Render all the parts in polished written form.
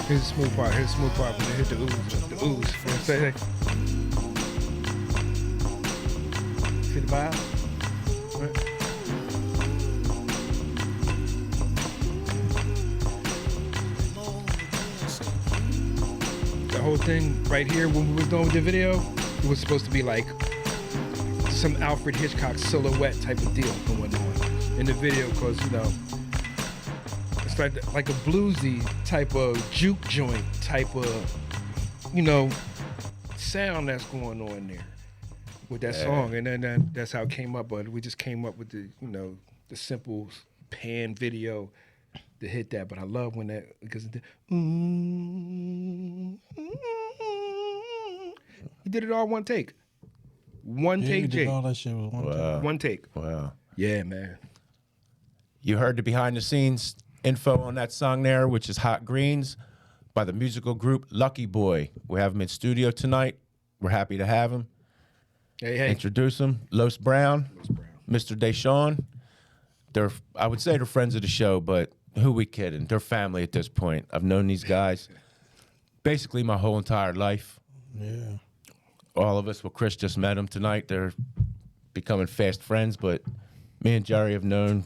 Here's the smooth part. Here's the smooth part when they hit the ooze. The ooze. You know what I'm saying? See the vibe? Right. The whole thing right here when we was doing the video, it was supposed to be like some Alfred Hitchcock silhouette type of deal going on in the video, because you know it's like a bluesy type of juke joint type of, you know, sound that's going on there with that song, and then that's how it came up. But we just came up with the, you know, the simple pan video to hit that. But I love when that, because he did it all one take. One take, Jay. All that shit was one take. One take. Wow. Yeah, man. You heard the behind the scenes info on that song there, which is Hot Greens by the musical group LuckeyBoy. We have him in studio tonight. We're happy to have him. Hey. Introduce him. Los Brown. Mr.DeShon. I would say they're friends of the show, but who we kidding? They're family at this point. I've known these guys basically my whole entire life. Yeah. All of us, well, Chris just met them tonight. They're becoming fast friends, but me and Jerry have known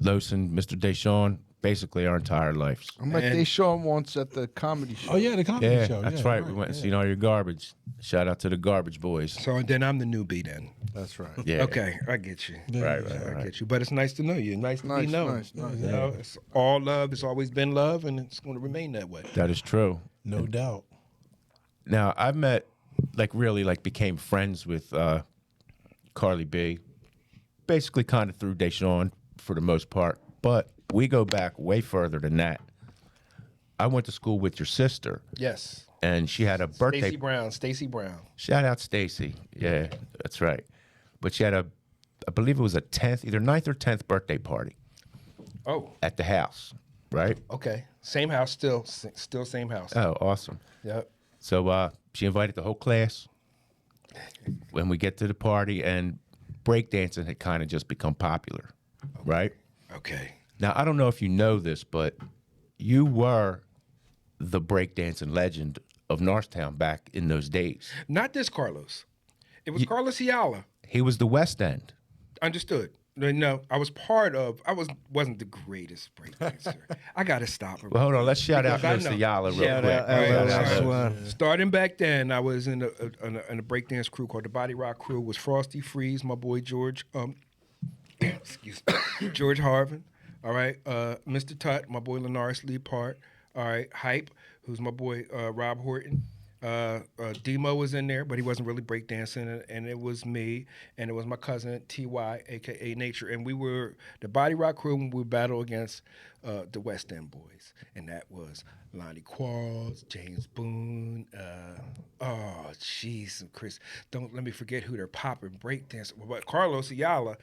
Los and Mr.DeShon basically our entire lives. I met DeShon once at the comedy show. Oh, yeah, the comedy show. That's right. We went and seen all your garbage. Shout out to the Garbage Boys. So then I'm the newbie then. That's right. Yeah. Okay, I get you. Right. I get you. But it's nice to know you. Nice to be known. Nice. You know, it's all love. It's always been love, and it's going to remain that way. That is true. No doubt. Now, I've met, became friends with Carly B, basically kind of through DeShon for the most part, but we go back way further than that. I went to school with your sister. Yes. And she had a birthday. Stacy Brown. Shout out Stacy. Yeah, that's right. But she had I believe it was a 10th, either 9th or 10th birthday party. Oh. At the house, right? Okay. Same house, still same house. Oh, awesome. Yep. So she invited the whole class. When we get to the party, and breakdancing had kind of just become popular, right? Okay. Now, I don't know if you know this, but you were the breakdancing legend of Northtown back in those days. Not this Carlos. It was Carlos Ayala. He was the West End. Understood. No, I was part of. Wasn't the greatest breakdancer. I gotta stop. Well, hold on. Let's shout out Because I Mr. know. Yala real Shout quick. out LS one. Starting back then, I was in a breakdance crew called the Body Rock Crew. It was Frosty Freeze, my boy George, excuse me, George Harvin. All right, Mr. Tut, my boy Lenaris Lee Part. All right, Hype, who's my boy Rob Horton. Demo was in there, but he wasn't really breakdancing, and it was me, and it was my cousin T.Y., a.k.a. Nature, and we were the Body Rock Crew, and we battled against the West End Boys, and that was Lonnie Quarles, James Boone, oh, jeez, Chris, don't let me forget who they're popping breakdancers, but Carlos Ayala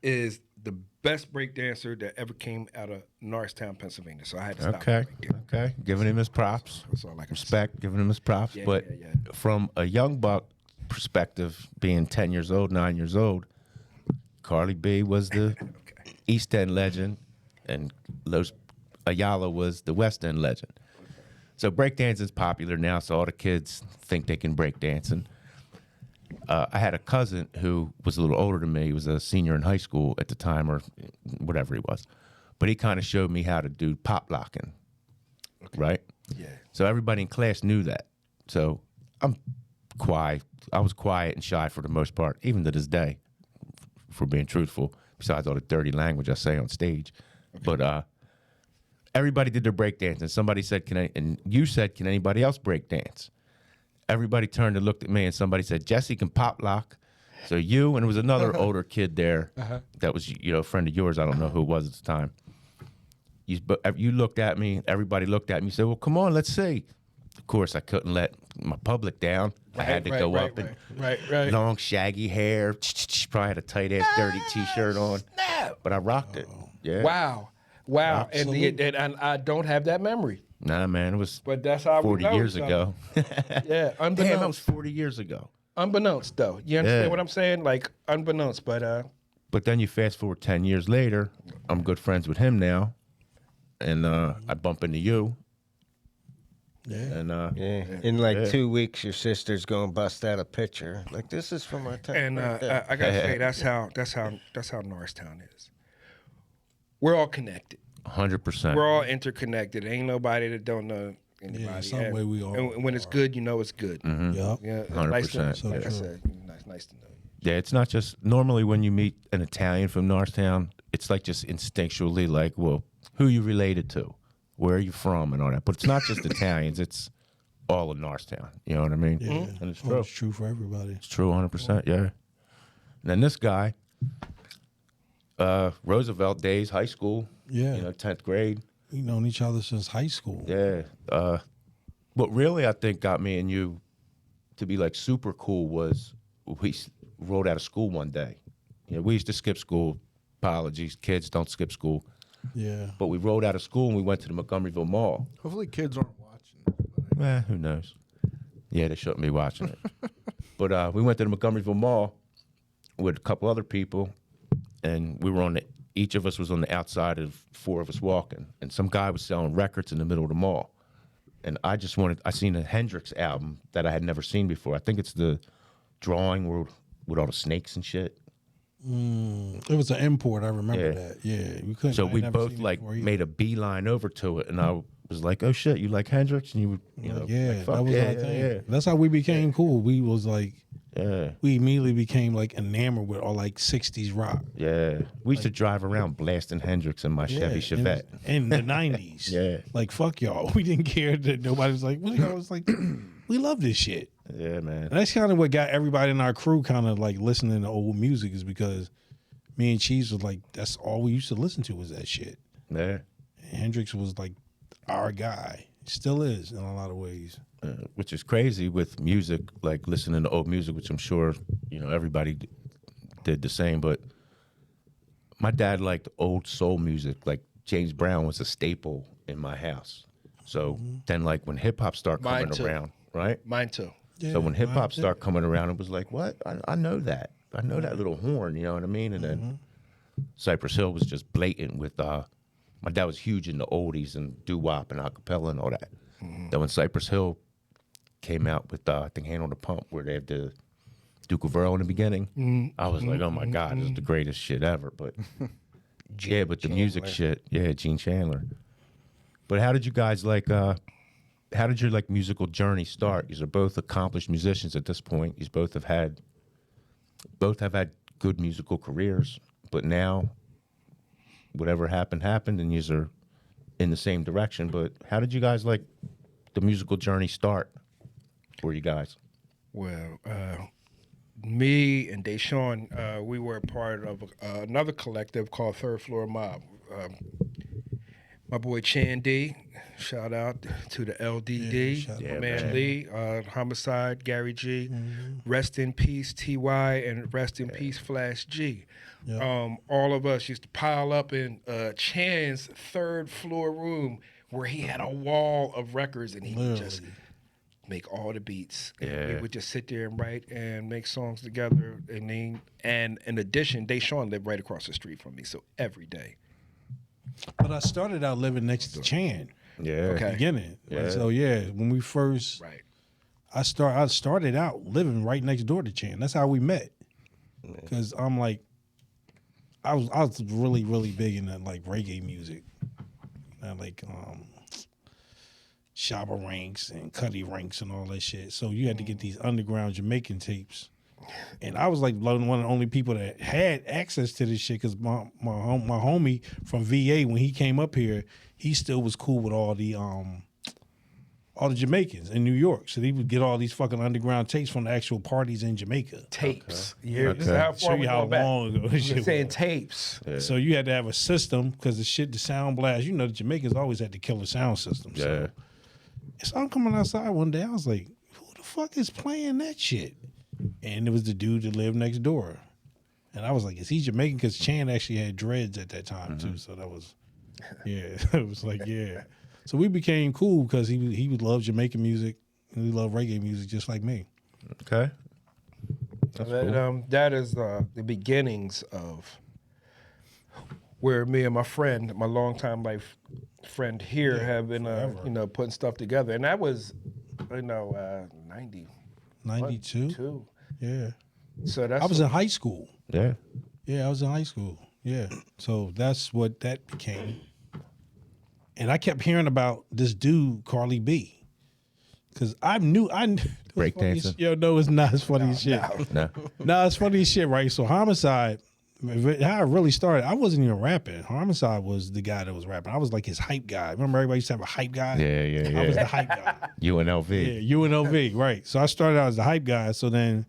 is the best breakdancer that ever came out of Norristown, Pennsylvania. So I had to stop right there. Okay. Giving him his props. That's all I can Respect, giving him his props. Yeah, but yeah. from a young buck perspective, being 10 years old, 9 years old, Carly B was the East End legend, and Los Ayala was the West End legend. So breakdancing is popular now, so all the kids think they can breakdancing. I had a cousin who was a little older than me. He was a senior in high school at the time, or whatever he was. But he kind of showed me how to do pop locking, right? Yeah. So everybody in class knew that. So I'm quiet. I was quiet and shy for the most part, even to this day, for being truthful, besides all the dirty language I say on stage. Okay. But everybody did their breakdance, and somebody said, and you said, can anybody else breakdance? Everybody turned and looked at me, and somebody said, Jesse can pop lock. So you, and there was another older kid there that was, a friend of yours. I don't know who it was at the time. You looked at me, everybody looked at me, said, well, come on, let's see. Of course, I couldn't let my public down. I had to go up and long, shaggy hair, probably had a tight-ass, dirty T-shirt on. Snap. But I rocked it. Yeah. Wow. And I don't have that memory. Nah, man, it was but that's how 40 years ago. Yeah, unbeknownst. Damn, that was 40 years ago. Unbeknownst, though. You understand what I'm saying? Like, unbeknownst, but... But then you fast forward 10 years later, I'm good friends with him now, and I bump into you, And Yeah. In like 2 weeks, your sister's gonna bust out a picture. Like, this is from my time. And right there. I gotta say, that's how Norristown is. We're all connected. 100%. We're all interconnected. Ain't nobody that don't know anybody. Yeah, some way we all And when it's good, you know it's good. Yup. Yeah, 100%. Nice to, So like I true. said, nice to know you. Yeah, it's not just normally when you meet an Italian from Norristown, it's like just instinctually like, well, who you related to, where are you from, and all that. But it's not just Italians; it's all of Norristown. You know what I mean? Yeah. And it's Oh, true. it's true for everybody. It's true, 100%. Yeah. And then this guy, Roosevelt days, high school. Yeah. 10th grade. We known each other since high school. Yeah. What really I think got me and you to be like super cool was we rode out of school one day. We used to skip school. Apologies, kids don't skip school. Yeah. But we rode out of school and we went to the Montgomeryville Mall. Hopefully, kids aren't watching. Who knows? Yeah, they shouldn't be watching it. But we went to the Montgomeryville Mall with a couple other people, and we were each of us was on the outside of 4 of us walking, and some guy was selling records in the middle of the mall. And I seen a Hendrix album that I had never seen before. I think it's the drawing with all the snakes and shit. It was an import. I remember Yeah. that. Yeah. We couldn't. So I we never both seen it like before either. made a beeline over to it, and I was like, "Oh shit, you like Hendrix?" And you would, Yeah, like, fuck that was yeah, our thing. yeah, That's how we became cool. We was like, yeah, we immediately became like enamored with all like 60s rock. yeah. We used to drive around blasting Hendrix in my Chevy Chevette. In the 90s. Yeah. Like, fuck y'all. We didn't care that nobody was like, what y'all was like, we love this shit. Yeah, man. And that's kind of what got everybody in our crew kind of like listening to old music, is because me and Cheese was like, that's all we used to listen to was that shit. Yeah. And Hendrix was like our guy. Still is in a lot of ways. Which is crazy with music, like listening to old music, which I'm sure everybody did the same. But my dad liked old soul music. Like James Brown was a staple in my house. So then, like when hip hop started Mine coming too. around, right? Mine too. Yeah, So when hip hop mine too. started coming around, it was like, what? I know that. I know that little horn. You know what I mean? And then Cypress Hill was just blatant with. My dad was huge into oldies and doo wop and acapella and all that. Then when Cypress Hill came out with I think Handle the Pump, where they had the Duke of Earl in the beginning, I was like, oh my God, this is the greatest shit ever. But yeah, but the music shit, yeah, Gene Chandler. But how did you guys how did your musical journey start? You're both accomplished musicians at this point. You both have had good musical careers, but now whatever happened, and you're in the same direction. But how did you guys the musical journey start for you guys? Well, me and DeShon, we were part of another collective called Third Floor Mob. My boy Chan D, shout out to the LDD, shout out. my Yeah, man man. Lee, Homicide, Gary G, rest in peace TY, and rest in peace Flash G. Yeah. All of us used to pile up in Chan's third floor room where he had a wall of records, and he would just make all the beats. And Yeah. we would just sit there and write and make songs together. And in addition, DeShon lived right across the street from me, so every day. But I started out living next to Chan. Yeah. Okay. Beginning. Yeah. So yeah, when we first, Right. I started out living right next door to Chan. That's how we met. Cause I'm like, I was really really big into reggae music, Shabba Ranks and Cuddy Ranks and all that shit. So you had to get these underground Jamaican tapes. And I was one of the only people that had access to this shit, because my homie from VA, when he came up here, he still was cool with all the Jamaicans in New York. So he would get all these fucking underground tapes from the actual parties in Jamaica. Tapes. Yeah. This is Okay. how Show far you we're how going back. long ago this We're shit saying was. tapes. So you had to have a system, because the sound blast, the Jamaicans always had to kill the sound system. Yeah. So I'm coming outside one day, I was like, who the fuck is playing that shit? And it was the dude that lived next door. And I was like, is he Jamaican? Because Chan actually had dreads at that time, too. So that was, yeah. It was like, yeah. So we became cool because he would love Jamaican music and we love reggae music just like me. Okay. That's cool. That is the beginnings of where me and my friend, my longtime friend here have been, forever. putting stuff together, and that was, 90. 92. Two. Yeah. So that's I was in high school. Yeah. Yeah, I was in high school. Yeah. So that's what that became. And I kept hearing about this dude, Carly B. Because I knew Breakdancing? Yo, no, it's not as funny as shit. No. No, it's funny as shit, right? So Homicide, how it really started, I wasn't even rapping. Homicide was the guy that was rapping. I was like his hype guy. Remember everybody used to have a hype guy? Yeah. I was the hype guy. UNLV. Yeah, UNLV, right. So I started out as the hype guy. So then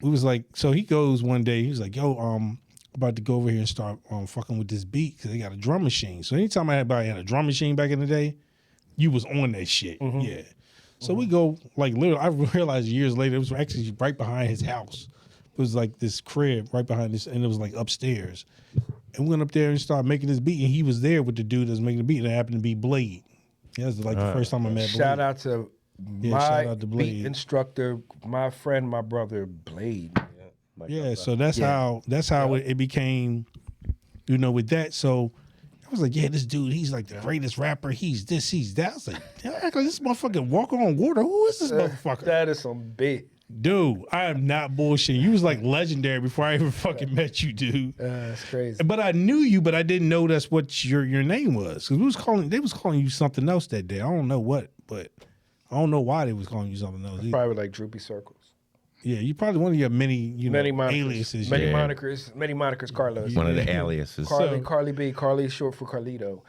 we was like, so he goes one day, he was like, yo, about to go over here and start fucking with this beat because they got a drum machine. So anytime anybody had a drum machine back in the day, you was on that shit. Yeah. So we go, like, literally, I realized years later, it was actually right behind his house. It was like this crib right behind this, and it was like upstairs. And we went up there and started making this beat, and he was there with the dude that was making the beat, and it happened to be Blade. That was like the first time I met Blade. shout out to Yeah, my shout out to beat Blade. instructor, my friend, my brother, Blade. Yeah, so that's how it became, with that. So I was like, yeah, this dude, he's like the greatest rapper. He's this, he's that. I was like, I act like this motherfucking walk on water. Who is this motherfucker? That is some big. Dude, I am not bullshitting. You was like legendary before I ever fucking met you, dude. That's crazy. But I knew you, but I didn't know that's what your name was. Because they was calling you something else that day. I don't know what, but I don't know why they was calling you something else. Probably like Droopy Circles. Yeah, you probably one of your many, Many monikers. aliases. Many yeah. monikers, Carlos. One of the aliases. Carly B. Carly short for Carlito.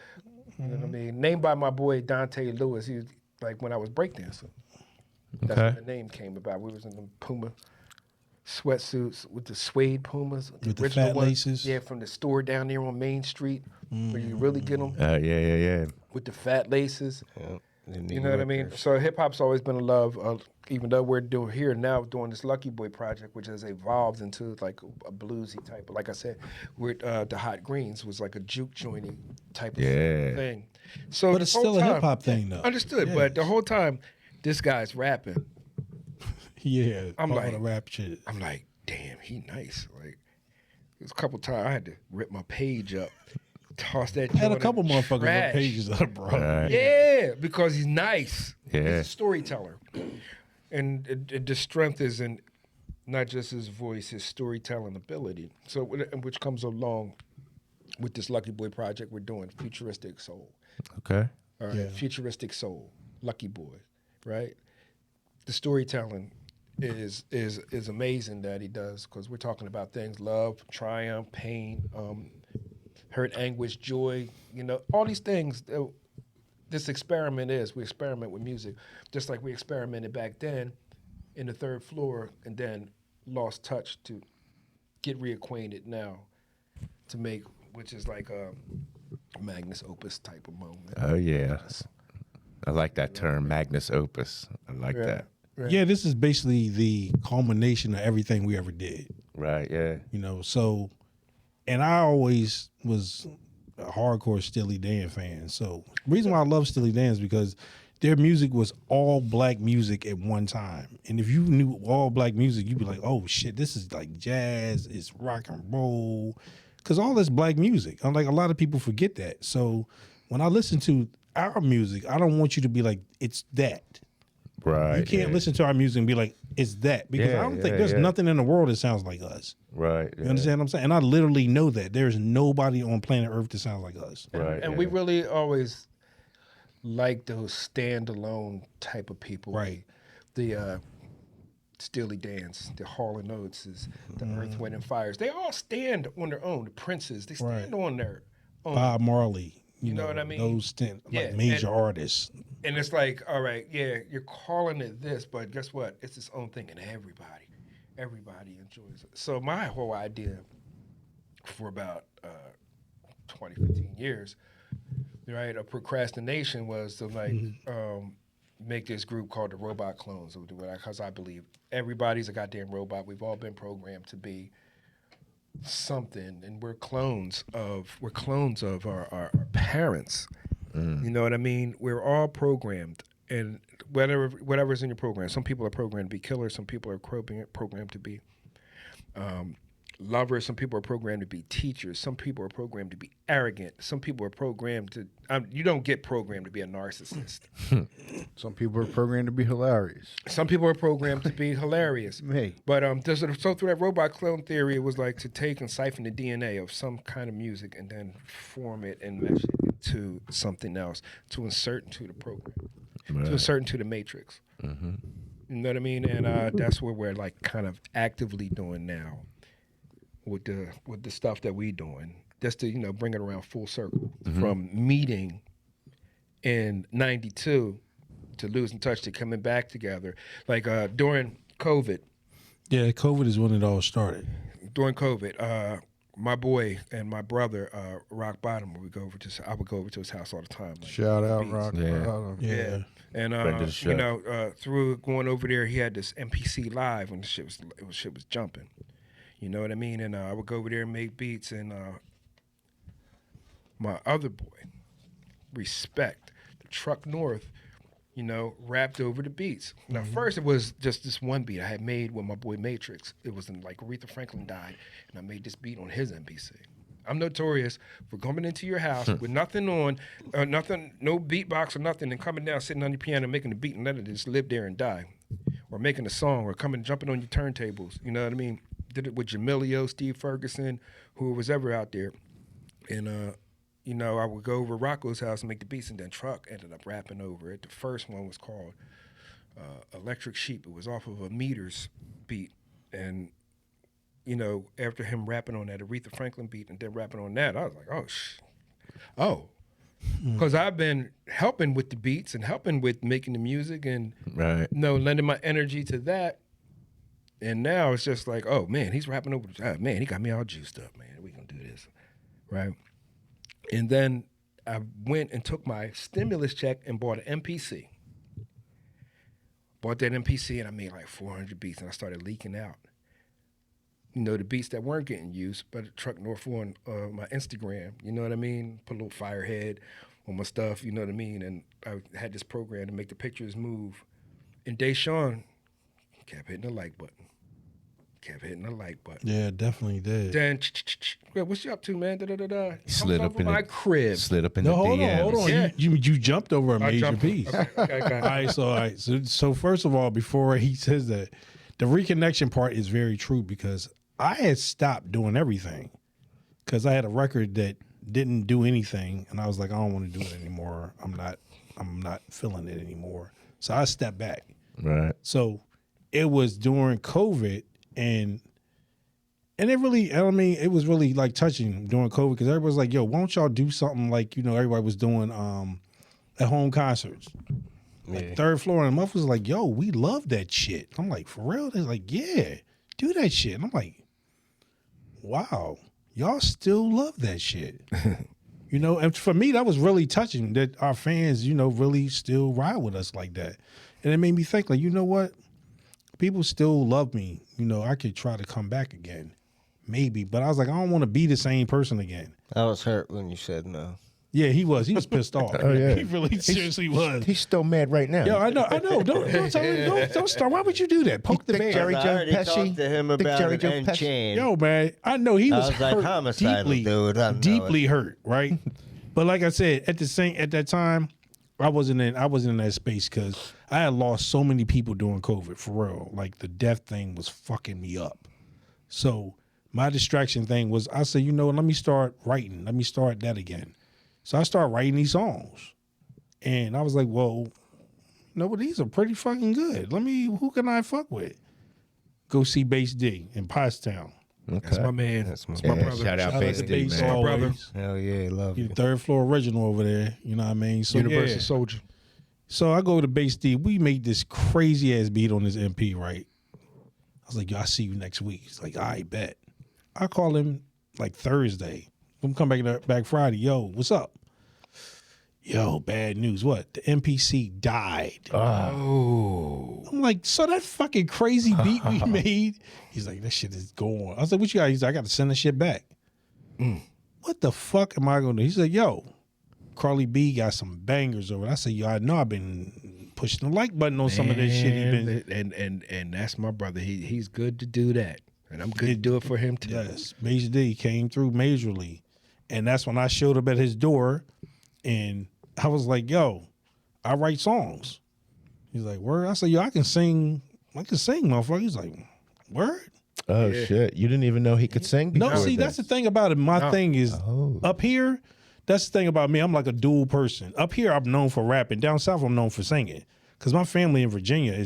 You know what I mean? Named by my boy Dante Lewis. He was like when I was breakdancing. That's Okay. when the name came about. We was in the Puma sweatsuits with the suede Pumas. With the original fat ones. laces. Yeah, from the store down there on Main Street where you really get them Yeah. with the fat laces. Yeah. You know what I mean? So hip hop's always been a love. Even though we're doing this LuckeyBoy project, which has evolved into like a bluesy type. Like I said, we're the Hot Greens was like a juke jointy type of thing. So But it's the whole still a time- hip-hop thing, though. Understood, Yeah. but the whole time this guy's rapping, Yeah, I'm all like- the rap shit. I'm like, damn, he nice. Like, there's a couple times I had to rip my page up, toss that. I had a joint couple in the motherfuckers trash. with pages up, bro. Right. Yeah, because he's nice. Yeah. He's a storyteller. And the strength is in not just his voice, his storytelling ability. So, which comes along with this LuckeyBoy project we're doing, Futuristic Soul. Okay. All right, Yeah. Futuristic Soul, LuckeyBoy, right? The storytelling is amazing that he does because we're talking about things: love, triumph, pain, hurt, anguish, joy. All these things. This experiment we experiment with music, just like we experimented back then in the third floor, and then lost touch to get reacquainted now to make, which is like a magnus opus type of moment. Oh yeah. I like that term, magnus opus. I like that. Right. Yeah, this is basically the culmination of everything we ever did. Right. Yeah. So, and I always was a hardcore Steely Dan fan. So the reason why I love Steely Dan is because their music was all black music at one time. And if you knew all black music, you'd be like, oh shit, this is like jazz, it's rock and roll. Because all this black music. I'm like, a lot of people forget that. So when I listen to our music, I don't want you to be like, it's that. Right. You can't listen to our music and be like, it's that. Because Yeah, I don't think yeah, there's yeah. nothing in the world that sounds like us. Right. You understand what I'm saying? And I literally know that. There's nobody on planet Earth that sounds like us. Right. And we really always like those standalone type of people. Right. The Steely Dan's, the Hall & Oates, the Earth, Wind and Fires. They all stand on their own. The Princes, they stand on their own. Bob Marley. You know what I mean? Those Yeah, major artists. And it's like, all right, yeah, you're calling it this, but guess what? It's its own thing, and everybody enjoys it. So my whole idea for about 20, 15 years, right, of procrastination was to make this group called the Robot Clones, because I believe everybody's a goddamn robot. We've all been programmed to be something, and we're clones of our parents. You know what I mean? We're all programmed, and whatever's in your program. Some people are programmed to be killers. Some people are programmed to be lovers. Some people are programmed to be teachers. Some people are programmed to be arrogant. Some people are programmed to. You don't get programmed to be a narcissist. Some people are programmed to be hilarious. Some people are programmed to be hilarious. Me. But so through that robot clone theory, it was like to take and siphon the DNA of some kind of music and then form it and mesh it into something else to insert into the program, to insert into the matrix. Mm-hmm. You know what I mean? And that's what we're like kind of actively doing now with the stuff that we doing, just to bring it around full circle from meeting in '92 to losing touch to coming back together. Like during COVID. Yeah, COVID is when it all started. During COVID, my boy and my brother, Rock Bottom, I would go over to his house all the time. Like, Shout out, beats. Rock. Yeah. Yeah. And through going over there, he had this MPC Live when the shit was jumping. You know what I mean? And I would go over there and make beats. And my other boy, Respect, the Truck North, rapped over the beats. Now, first it was just this one beat I had made with my boy Matrix. It was like Aretha Franklin died, and I made this beat on his MPC. I'm notorious for coming into your house with nothing on, no beatbox or nothing, and coming down, sitting on your piano, making a beat, and letting it just live there and die. Or making a song, or jumping on your turntables. You know what I mean? Did it with Jamilio, Steve Ferguson, who was ever out there. And, I would go over Rocco's house and make the beats, and then Truck ended up rapping over it. The first one was called Electric Sheep. It was off of a Meters beat. And, after him rapping on that Aretha Franklin beat and then rapping on that, I was like, oh. Because I've been helping with the beats and helping with making the music and, lending my energy to that. And now it's just like, oh, man, he's rapping over. Man, he got me all juiced up, man. We gonna do this, right? And then I went and took my stimulus check and bought an MPC. Bought that MPC and I made like 400 beats and I started leaking out. The beats that weren't getting used, but Truck North on my Instagram, you know what I mean? Put a little firehead on my stuff, you know what I mean? And I had this program to make the pictures move. And DeShon kept hitting the like button. Yeah, definitely did. Then, what's you up to, man? Da-da-da-da. Slid up in my crib. Slid up in No, the hold DMs. on. Yeah. You jumped over a major piece. Okay. All right. So first of all, before he says that, the reconnection part is very true because I had stopped doing everything because I had a record that didn't do anything, and I was like, I don't want to do it anymore. I'm not feeling it anymore. So I stepped back. Right. So it was during COVID, and it really, it was really like touching during COVID because everybody was like, yo, why don't y'all do something like, everybody was doing at home concerts. Like Third Floor, and Muff was like, yo, we love that shit. I'm like, for real? They're like, yeah, do that shit. And I'm like, wow, y'all still love that shit. And for me, that was really touching that our fans, really still ride with us like that. And it made me think, like, you know what? People still love me. I could try to come back again. Maybe. But I was like, I don't want to be the same person again. I was hurt when you said no. Yeah, he was. He was pissed off. Oh, yeah. He really seriously was. He's still mad right now. Yo, I know. Don't start. Why would you do that? Poke the bear. Jerry I Joe already Pesci? talked to him Think about Jerry it Joe and Pesci? Chan. Yo, man, I know he was was like, hurt homicidal, deeply, dude. I know deeply hurt, right? But like I said, at that time, I wasn't in that space because I had lost so many people during COVID, for real. Like the death thing was fucking me up. So my distraction thing was, I said, let me start writing. Let me start that again. So I started writing these songs. And I was like, well, but these are pretty fucking good. Who can I fuck with? Go see Bass D in Pottstown. Okay. That's my man. That's my brother. Shout out Bass to D, Bass man. always. brother. Hell yeah, love you. Third Floor original over there. You know what I mean? So Universal yeah. Soldier. So I go to Bass D. We made this crazy ass beat on this MP, right? I was like, yo, I'll see you next week. He's like, I bet. I call him like Thursday. I'm coming back Friday. Yo, what's up? Yo, bad news. What? The MPC died. Oh. I'm like, so that fucking crazy beat we made? He's like, that shit is gone. I was like, what you got? He's like, I got to send the shit back. What the fuck am I going to do? He's like, yo, Carly B got some bangers over it. I said, yo, I know I've been pushing the like button on some of this shit. And that's my brother. He's good to do that. And I'm good to do it for him too. Yes, Major D came through majorly, and that's when I showed up at his door, and I was like, "Yo, I write songs." He's like, "Word?" I said, "Yo, I can sing, motherfucker." He's like, "Word?" Oh shit! You didn't even know he could sing. No, before see, this. that's the thing about it. My thing is up here. That's the thing about me. I'm like a dual person. Up here, I'm known for rapping. Down south, I'm known for singing. Cause my family in Virginia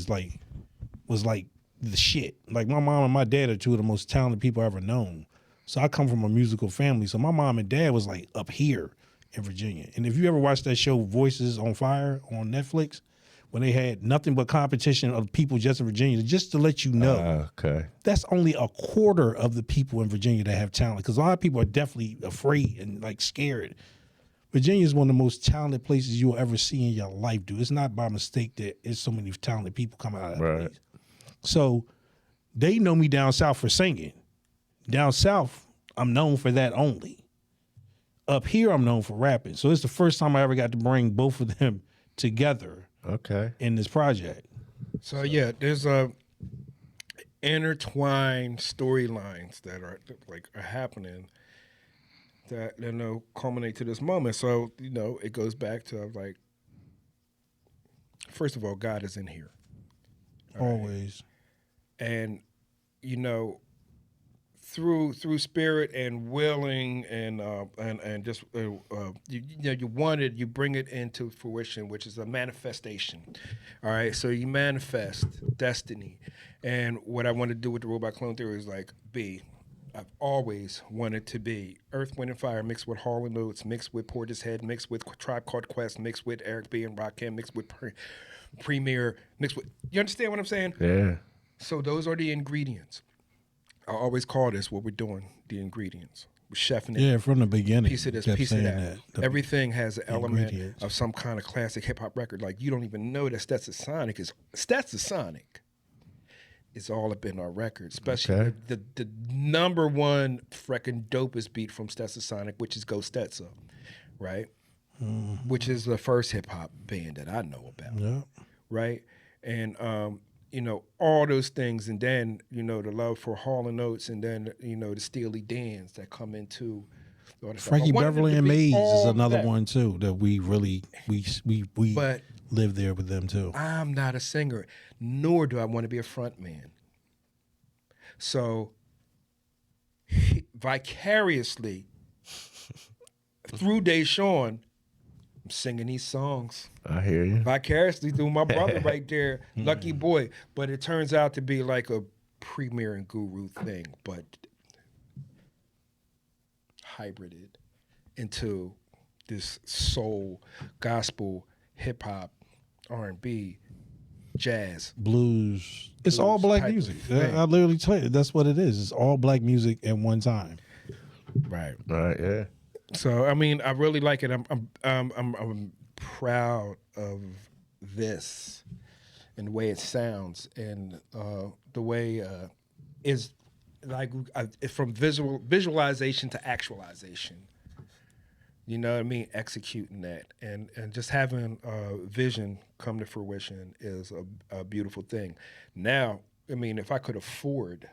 was like the shit. Like my mom and my dad are two of the most talented people I've ever known. So I come from a musical family. So my mom and dad was like up here in Virginia. And if you ever watched that show Voices on Fire on Netflix, when they had nothing but competition of people just in Virginia, just to let you know, Okay. that's only a quarter of the people in Virginia that have talent. Because a lot of people are definitely afraid and like scared. Virginia is one of the most talented places you will ever see in your life, dude. It's not by mistake that there's so many talented people coming out of that Right. place. So they know me down south for singing. Down south, I'm known for that only. Up here, I'm known for rapping. So it's the first time I ever got to bring both of them together Okay. in this project. So yeah, there's intertwined storylines that are happening that culminate to this moment. So it goes back to like, first of all, God is in here, Always. and through spirit and willing and just you bring it into fruition, which is a manifestation. All right, so you manifest destiny, and what I want to do with the robot clone theory is like I've always wanted to be Earth, Wind, and Fire mixed with Hall & Oates, mixed with Portishead, mixed with Tribe Called Quest, mixed with Eric B. and Rakim, mixed with Premier, mixed with. You understand what I'm saying? Yeah. So those are the ingredients. I always call this what we're doing, the ingredients. We're chefing it. Yeah, from the beginning. Piece of this, kept piece of saying that. The Everything has an element ingredients. of some kind of classic hip hop record. Like you don't even know that Stetsasonic is all up in our record, especially Okay. the number one freaking dopest beat from Stetsasonic, which is Go Stetsa, right? Which is the first hip hop band that I know about, Yeah. right? And all those things, and then the love for Hall & Oates, and then the Steely Dans that come into all this stuff. I Frankie wanted it Beverly to and be Mays is all another that. one too that we really we But live there with them too. I'm not a singer, nor do I want to be a front man. So vicariously through DeShon, I'm singing these songs. I hear you. Vicariously through my brother right there, LuckeyBoy. But it turns out to be like a Premier and Guru thing, but hybrided into this soul, gospel, hip hop, R&B, jazz. Blues. It's all black type of music. thing. I literally tell you that's what it is. It's all black music at one time. Right. Right. Yeah. So I mean, I really like it. I'm proud of this and the way it sounds and the way is like from visualization to actualization. You know what I mean? Executing that and just having vision come to fruition is a beautiful thing. Now, I mean, if I could afford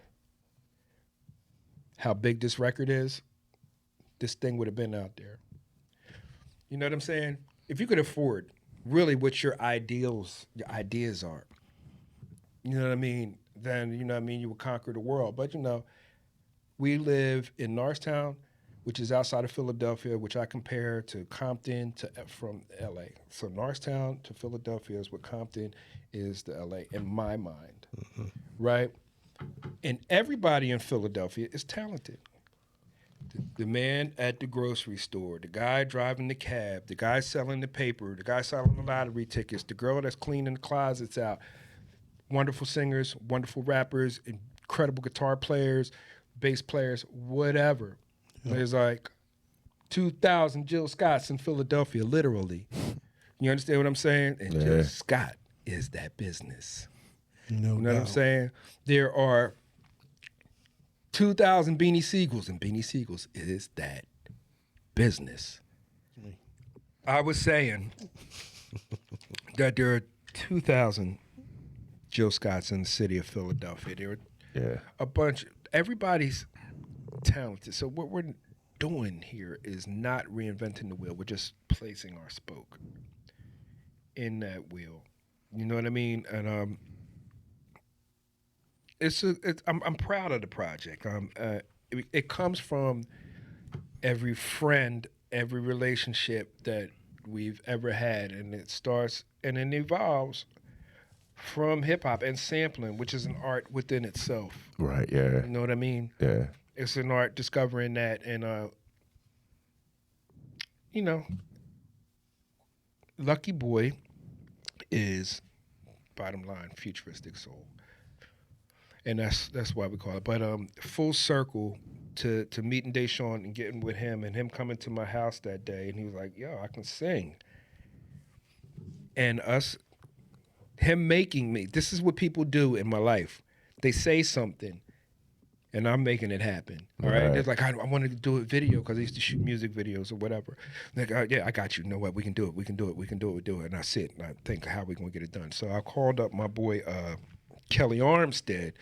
how big this record is, this thing would have been out there. You know what I'm saying? If you could afford really what your ideas are, you know what I mean? Then, you know what I mean, you would conquer the world. But, we live in Norristown, which is outside of Philadelphia, which I compare to Compton from LA. So Norristown to Philadelphia is what Compton is to LA in my mind, right? And everybody in Philadelphia is talented. The man at the grocery store, the guy driving the cab, the guy selling the paper, the guy selling the lottery tickets, the girl that's cleaning the closets out. Wonderful singers, wonderful rappers, incredible guitar players, bass players, whatever. Yeah. There's like 2,000 Jill Scotts in Philadelphia, literally. You understand what I'm saying? And Jill Scott is that business. No you know what I'm saying? There are 2,000 Beanie Siegels, and Beanie Siegels is that business. I was saying that there are 2,000 Jill Scotts in the city of Philadelphia. There are a bunch, everybody's talented. So what we're doing here is not reinventing the wheel. We're just placing our spoke in that wheel. You know what I mean? And I'm proud of the project. It comes from every friend, every relationship that we've ever had, and it starts and it evolves from hip hop and sampling, which is an art within itself. Right. Yeah. You know what I mean? Yeah. It's an art discovering that, and you know, LuckeyBoy is bottom line futuristic soul, and that's why we call it. But full circle to meeting DeShon and getting with him, and him coming to my house that day, and he was like, "Yo, I can sing," and him making me. This is what people do in my life. They say something, and I'm making it happen. All right. It's like I wanted to do a video because I used to shoot music videos or whatever. Like, yeah, I got you. You know what? We can do it. We can do it. We can do it. We do it. And I sit and I think how we gonna get it done. So I called up my boy Kelly Armstead,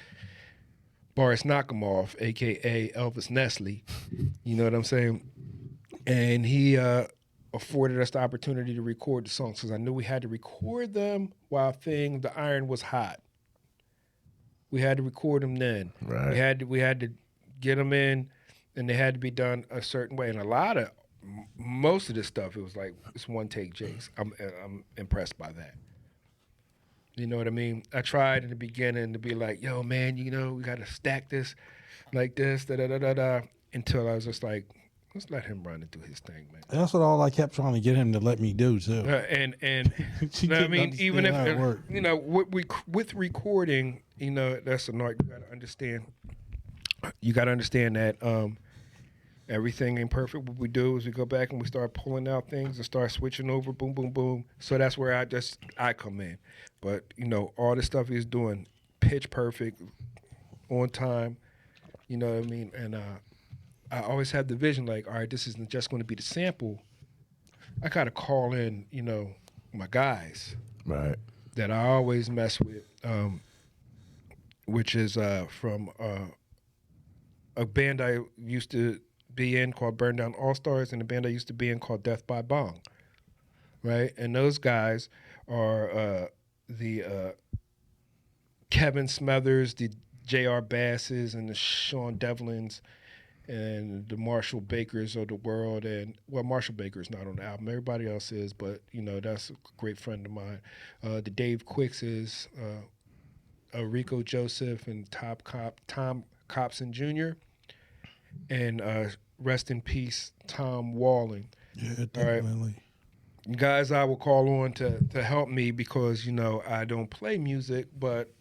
Boris Knockemoff, aka Elvis Nestle. You know what I'm saying? And he afforded us the opportunity to record the songs because I knew we had to record them while the iron was hot. We had to record them then. Right. We had to get them in, and they had to be done a certain way. And most of this stuff, it was like it's one take, Jakes. I'm impressed by that. You know what I mean? I tried in the beginning to be like, yo, man, you know, we got to stack this like this, da da da da da, until I was just like, let's let him run and do his thing, man. That's what all I kept trying to get him to let me do too. And you know what I mean, even if it worked. you know with recording, you know, that's an art. You got to understand. You got to understand that everything ain't perfect. What we do is we go back and we start pulling out things and start switching over. Boom, boom, boom. So that's where I come in. But you know, all the stuff he's doing, pitch perfect, on time. You know what I mean, and I always have the vision like, all right, this isn't just going to be the sample. I got to call in, you know, my guys. Right. That I always mess with, which is from a band I used to be in called Burn Down All Stars, and a band I used to be in called Death by Bong. Right? And those guys are the Kevin Smothers, the J.R. Basses, and the Sean Devlins, and the Marshall Bakers of the world. And well, Marshall Baker's not on the album, everybody else is, but you know, that's a great friend of mine. The Dave Quickses, Rico Joseph, and Tom Copson Jr., and rest in peace, Tom Walling. Yeah, definitely. Right. Guys I will call on to help me because, you know, I don't play music, but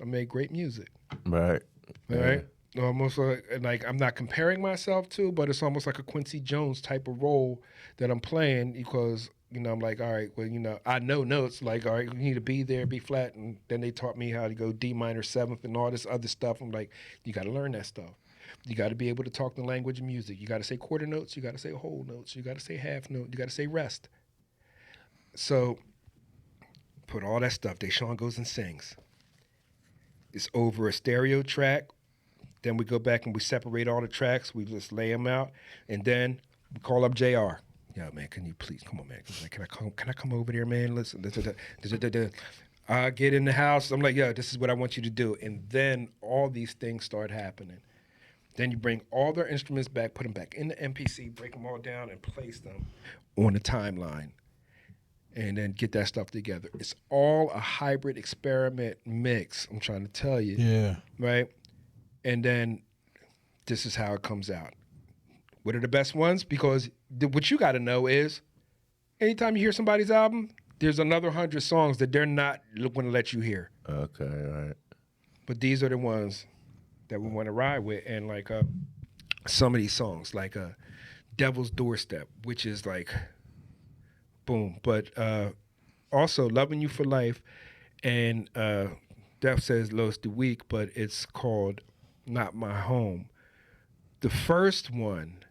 I make great music. Right. Right? Almost like I'm not comparing myself to, but it's almost like a Quincy Jones type of role that I'm playing because, you know, I'm like, all right, well, you know, I know notes, like, all right, you need to be there, be flat, and then they taught me how to go D minor seventh and all this other stuff. I'm like, you got to learn that stuff. You got to be able to talk the language of music. You got to say quarter notes. You got to say whole notes. You got to say half note. You got to say rest. So put all that stuff. DeShon goes and sings. It's over a stereo track. Then we go back and we separate all the tracks. We just lay them out, and then we call up JR. Yo, man, can you please come on, man? Can I come over there, man? Listen, I get in the house. I'm like, yo, this is what I want you to do, and then all these things start happening. Then you bring all their instruments back, put them back in the MPC, break them all down, and place them on the timeline, and then get that stuff together. It's all a hybrid experiment mix. I'm trying to tell you. Yeah. Right. And then this is how it comes out. What are the best ones? Because what you got to know is anytime you hear somebody's album, there's another 100 songs that they're not going to let you hear. Okay, all right. But these are the ones that we want to ride with. And like some of these songs, like Devil's Doorstep, which is like, boom. But also Loving You for Life and Death Says Los de Week, but it's called Not My Home. The first one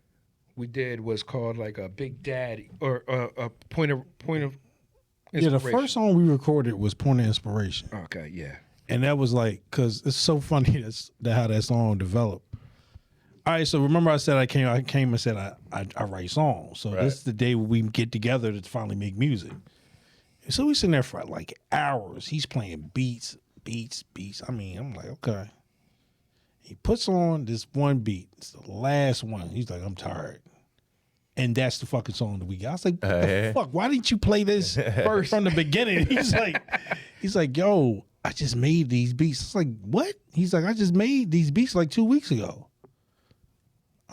we did was called like a Big Daddy or a point of Yeah, the first song we recorded was Point of Inspiration. Okay, yeah. And that was like, because it's so funny how that song developed. All right, so remember I said I came and said I write songs. So this is the day we get together to finally make music. And so we sitting there for like hours. He's playing beats. I mean, I'm like, okay. He puts on this one beat. It's the last one. He's like, I'm tired. And that's the fucking song that we got. I was like, what the fuck? Why didn't you play this first from the beginning? He's like, yo, I just made these beats. It's like, what? He's like, I just made these beats like 2 weeks ago.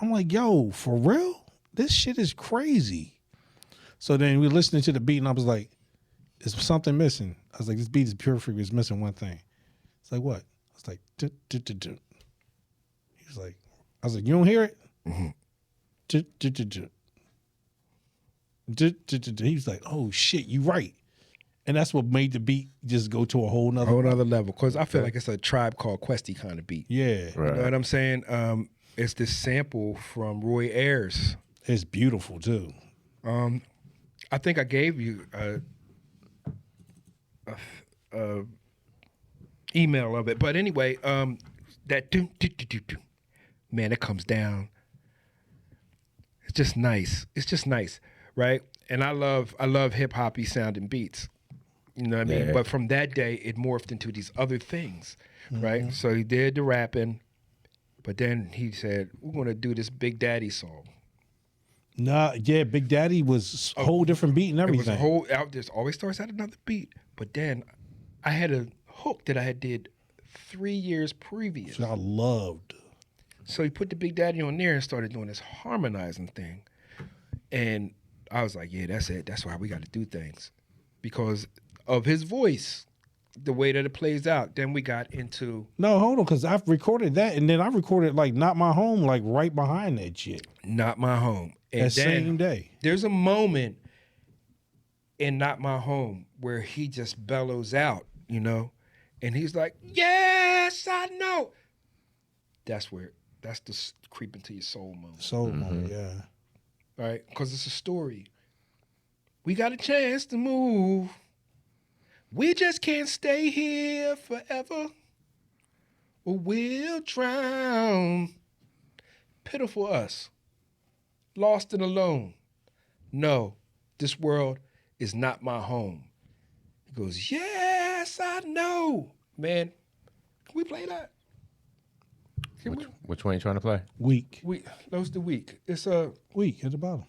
I'm like, yo, for real? This shit is crazy. So then we listening to the beat and I was like, is something missing? I was like, this beat is pure freak. It's missing one thing. It's like, what? I was like, do. He was like, I was like, you don't hear it? He was like, oh shit, you right. And that's what made the beat just go to a whole nother level. Because I feel like it's a Tribe Called Questy kind of beat. Yeah. You know what I'm saying? It's this sample from Roy Ayers. It's beautiful too. I think I gave you a email of it. But anyway, that man, it comes down. It's just nice. It's just nice, right? And I love hip hoppy sounding beats. You know what I mean? Yeah. But from that day, it morphed into these other things, right? So he did the rapping, but then he said, "We're gonna do this Big Daddy song." Nah, yeah, Big Daddy was a whole different beat and It everything. was a whole out. This always starts at another beat, but then I had a hook that I had did 3 years previous. Which I loved. So he put the Big Daddy on there and started doing this harmonizing thing. And I was like, yeah, that's it. That's why we got to do things. Because of his voice, the way that it plays out. Then we got into No, hold on, because I've recorded that, and then I recorded like Not My Home, like right behind that shit. Not My Home. And That then same day. there's a moment in Not My Home where he just bellows out, you know? And he's like, yes, I know. That's the creep into your soul moment. Soul moment, yeah. Right? Because it's a story. We got a chance to move. We just can't stay here forever, or we'll drown. Pitiful us, lost and alone. No, this world is not my home. He goes, yes, I know. Man, can we play that? Which one are you trying to play? Weak. That was the week. It's Weak at the bottom.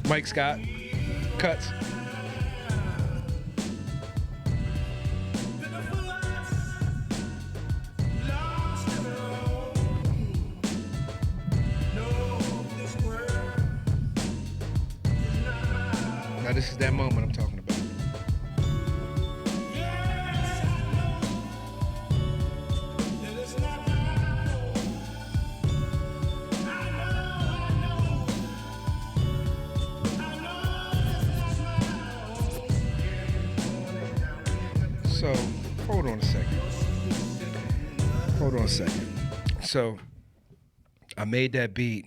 Mike Scott, Cuts. Now this is that moment I'm talking about. So, hold on a second. So, I made that beat.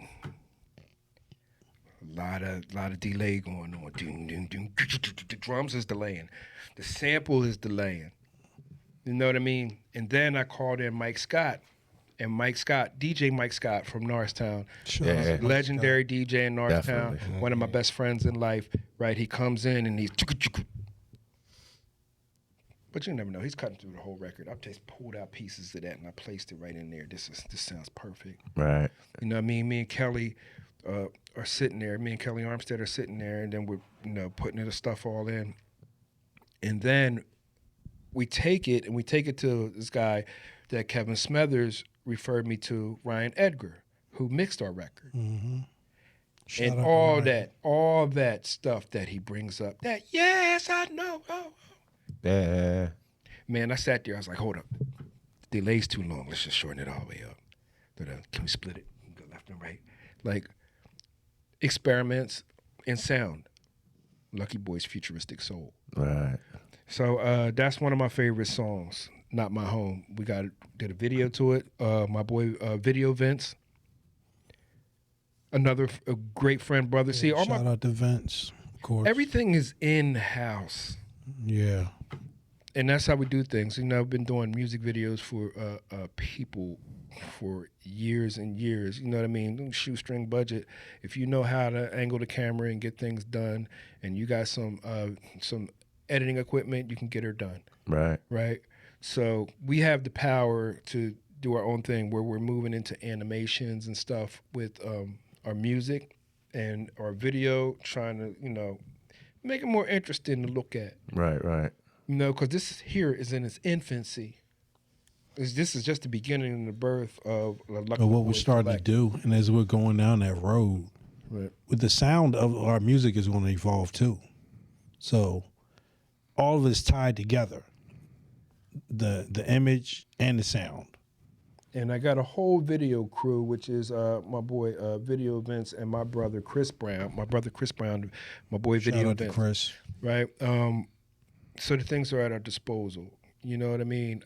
A lot of delay going on. The drums is delaying. The sample is delaying. You know what I mean? And then I called in Mike Scott. And Mike Scott, DJ Mike Scott from Norristown, Sure. Yeah. legendary DJ in Norristown, Definitely. one of my best friends in life, right? He comes in and he's... But you never know. He's cutting through the whole record. I've just pulled out pieces of that and I placed it right in there. This sounds perfect. Right. You know what I mean? Me and Kelly are sitting there. Me and Kelly Armstead are sitting there, and then we're putting the stuff all in. And then we take it to this guy that Kevin Smethers referred me to, Ryan Edgar, who mixed our record. Shout And out to Ryan. all that stuff that he brings up, that, yes, I know. Oh. Yeah. Man, I sat there. I was like, hold up. The delay's too long. Let's just shorten it all the way up. Can we split it? Go left and right. Like, experiments in sound. LuckeyBoy's Futuristic Soul. Right. So that's one of my favorite songs. not my home. We did a video to it. My boy Video Vince, another a great friend, brother. See, all Shout my out to Vince, of course. everything is in house. Yeah. And that's how we do things. You know, I've been doing music videos for people for years and years. You know what I mean? Shoestring budget. If you know how to angle the camera and get things done, and you got some editing equipment, you can get her done. Right. Right? So we have the power to do our own thing where we're moving into animations and stuff with our music and our video, trying to, make it more interesting to look at. Right. Right. Because this here is in its infancy. This is just the beginning and the birth of But what we're starting to do, and as we're going down that road, Right. with the sound of our music is going to evolve too. So all of it's tied together. The image and the sound. And I got a whole video crew, which is my boy Video Vince and my brother Chris Brown. My brother Chris Brown, my boy Shout Video out to Vince. Chris. Right? So the things are at our disposal. You know what I mean?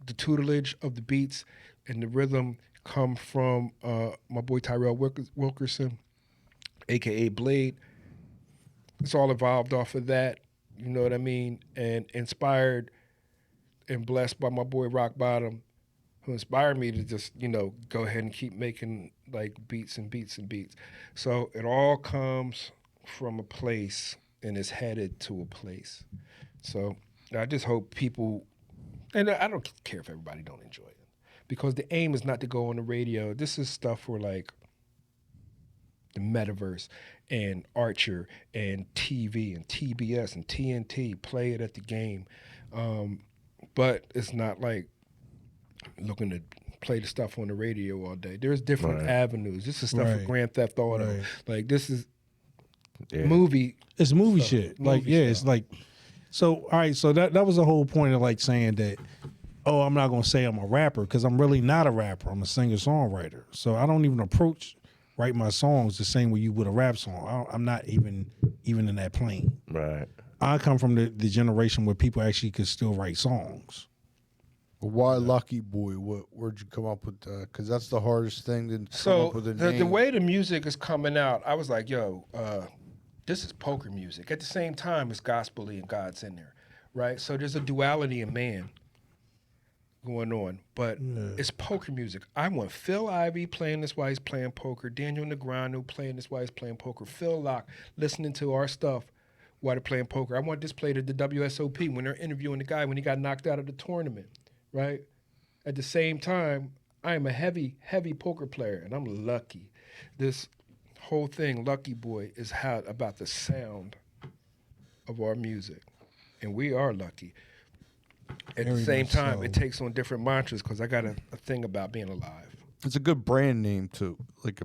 The tutelage of the beats and the rhythm come from my boy Tyrell Wilkerson, a.k.a. Blade. It's all evolved off of that. You know what I mean? And inspired and blessed by my boy Rock Bottom, who inspired me to just, go ahead and keep making like beats and beats and beats. So it all comes from a place and is headed to a place. So I just hope people, and I don't care if everybody don't enjoy it, because the aim is not to go on the radio. This is stuff for like the metaverse and Archer and TV and TBS and TNT, play it at the game. But it's not like looking to play the stuff on the radio all day. There's different avenues. This is stuff for Grand Theft Auto. Right. Like this is movie. It's movie stuff. shit. Movie It's stuff. like, so, all right, so that was the whole point of like saying that, oh, I'm not going to say I'm a rapper, because I'm really not a rapper. I'm a singer-songwriter. So I don't even write my songs the same way you would a rap song. I'm not even in that plane. Right. I come from the generation where people actually could still write songs. Well, why LuckeyBoy? Where'd you come up with? Because that's the hardest thing to come So up with a the name. way the music is coming out, I was like, yo, this is poker music. At the same time, it's gospel-y and God's in there, right? So there's a duality in man going on, but it's poker music. I want Phil Ivey playing this while he's playing poker, Daniel Negreanu playing this while he's playing poker, Phil Locke listening to our stuff while they're playing poker. I want this played at the WSOP when they're interviewing the guy when he got knocked out of the tournament, right? At the same time, I am a heavy, heavy poker player, and I'm lucky. This whole thing, LuckeyBoy, is about the sound of our music, and we are lucky. At Very the same much time, so. it takes on different mantras because I got a thing about being alive. It's a good brand name too, like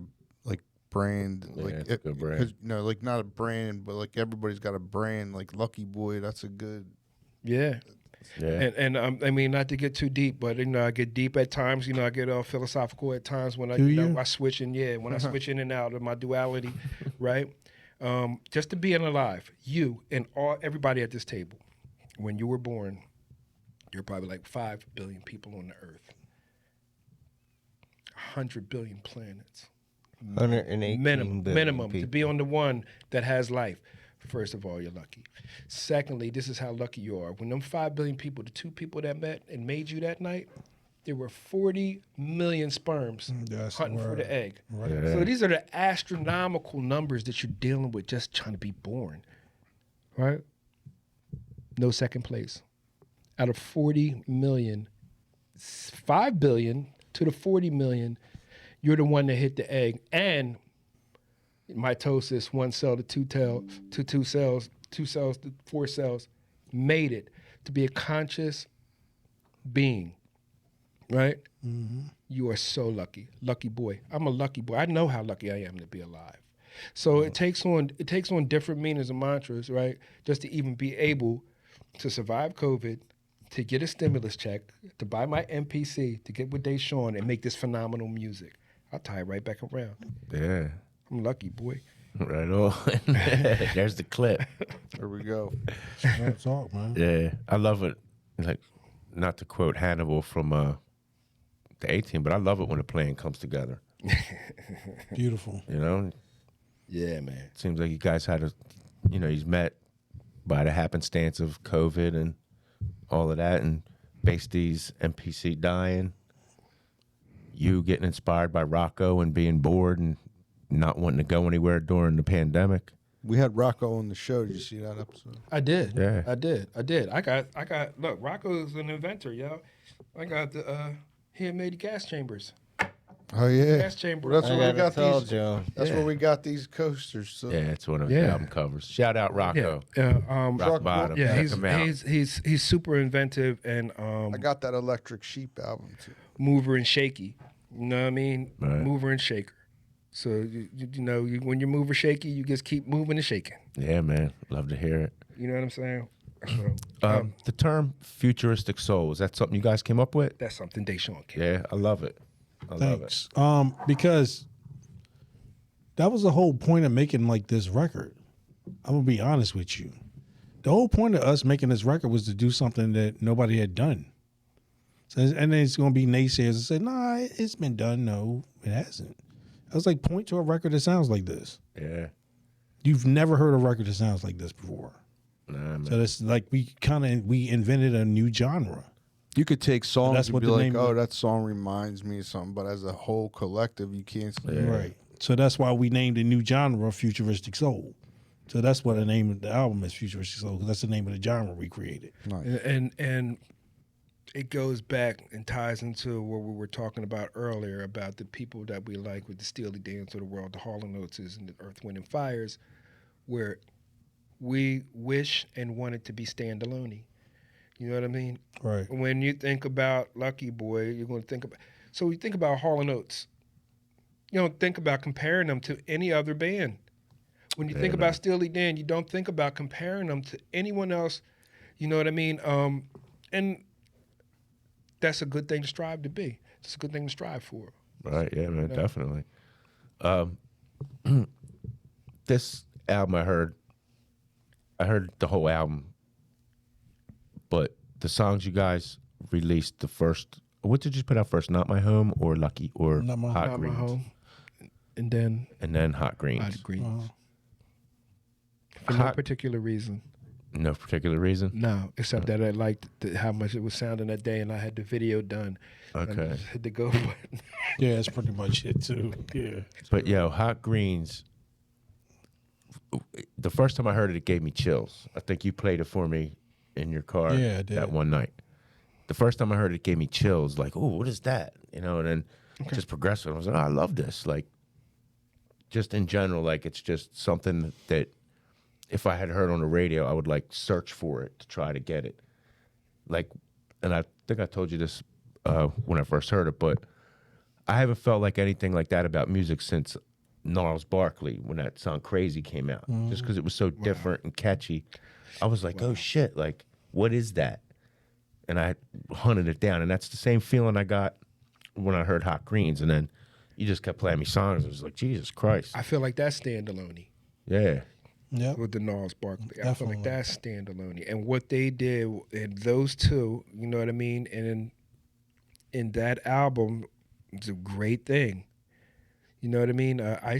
brand, Yeah, like it's a good brand. 'cause, like not a brand, but like everybody's got a brand, like LuckeyBoy. That's a good. Yeah. Yeah. And I mean, not to get too deep, but I get deep at times. I get philosophical at times when I Do you? I switch in. Yeah, when I switch in and out of my duality, right? Just to being alive, you and everybody at this table, when you were born, you're probably like 5 billion people on the earth, 100 billion planets. 118 billion Minimum to people. be on the one that has life. First of all, you're lucky. Secondly, this is how lucky you are. When them 5 billion people, the two people that met and made you that night, there were 40 million sperms That's hunting for word. the egg. Right. Yeah. So these are the astronomical numbers that you're dealing with just trying to be born, right? No second place. Out of 40 million, 5 billion to the 40 million, you're the one that hit the egg. And mitosis, 1 cell to 2 cells, 2 cells to 4 cells, made it to be a conscious being, right? Mm-hmm. You are so lucky. LuckeyBoy. I'm a lucky boy. I know how lucky I am to be alive. So it takes on different meanings and mantras, right? Just to even be able to survive COVID, to get a stimulus check, to buy my MPC, to get with DeShon and make this phenomenal music. I'll tie it right back around. Yeah. I'm lucky, boy. Right on. There's the clip. There we go. That's talk, man. Yeah. I love it. Like not to quote Hannibal from the A-Team, but I love it when a plan comes together. Beautiful. You know, Yeah, man. seems like you guys had he's met by the happenstance of COVID and all of that, and Basty's MPC dying, you getting inspired by Rocco and being bored and not wanting to go anywhere during the pandemic. We had Rocco on the show. Did you see that episode? I did. Yeah. I did. I got. Look, Rocco's an inventor, yo. I got the. He had made the gas chambers. Oh yeah, Gas chamber. Well, that's I where we gotta got tell these. Joe. That's Yeah. where we got these coasters. So. Yeah, it's one of his Yeah. album covers. Shout out Rocco. Yeah. Rock bottom. Yeah. Check him out. He's super inventive and I got that Electric Sheep album too. mover and shaky. You know what I mean? Right. Mover and shaker. So when you're mover shaky, you just keep moving and shaking. Yeah, man. Love to hear it. You know what I'm saying? So, The term futuristic soul, is that something you guys came up with? that's something DeShon came. Yeah, I love it. I love it. Thanks. Because that was the whole point of making like this record. I'm gonna be honest with you. The whole point of us making this record was to do something that nobody had done. So, and then it's gonna be naysayers that say, "Nah, it's been done." No, it hasn't. I was like, point to a record that sounds like this. Yeah. You've never heard a record that sounds like this before. Nah, man. So that's like we invented a new genre. You could take songs that's and what be the like, name "Oh, of- that song reminds me of something," but as a whole collective, you can't. Yeah. Right. So that's why we named the new genre Futuristic Soul. So that's what the name of the album is, Futuristic Soul, because that's the name of the genre we created. Nice. And it goes back and ties into what we were talking about earlier about the people that we like with the Steely Dans of the world, the Hall & Oates and the Earth, Wind & Fires, where we wish and want it to be standalone. You know what I mean? Right. When you think about LuckeyBoy, you're going to think about. So you think about Hall & Oates. You don't think about comparing them to any other band. When you think about Steely Dan, you don't think about comparing them to anyone else. You know what I mean? And that's a good thing to strive to be. It's a good thing to strive for. Right, yeah, man, definitely. This album I heard the whole album, but the songs you guys released, the first, what did you put out first? Not My Home or Lucky or Not My Hot Not My Greens? Home. And then And then Hot Greens. Hot Greens. Uh-huh. For no Hot- particular reason. No particular reason? No, except that I liked how much it was sounding that day, and I had the video done. And I Okay. just hit the go button. Yeah, that's pretty much it too. Yeah. But yo, Hot Greens, the first time I heard it, it gave me chills. I think you played it for me in your car Yeah, I did. that one night. The first time I heard it, it gave me chills. Like, oh, what is that? You know, and then just progressive. I was like, oh, I love this. Like, just in general, like it's just something that if I had heard on the radio, I would like search for it to try to get it. Like, and I think I told you this when I first heard it, but I haven't felt like anything like that about music since Gnarls Barkley when that song Crazy came out. Just because it was so different and catchy. I was like, oh shit, like, what is that? And I hunted it down. And that's the same feeling I got when I heard Hot Greens. And then you just kept playing me songs. I was like, Jesus Christ. I feel like that's standalone Yeah. Yep. with the Gnarls Barkley. I feel Definitely. like that's standalone. And what they did, and those two, you know what I mean? And in that album, it's a great thing. You know what I mean? I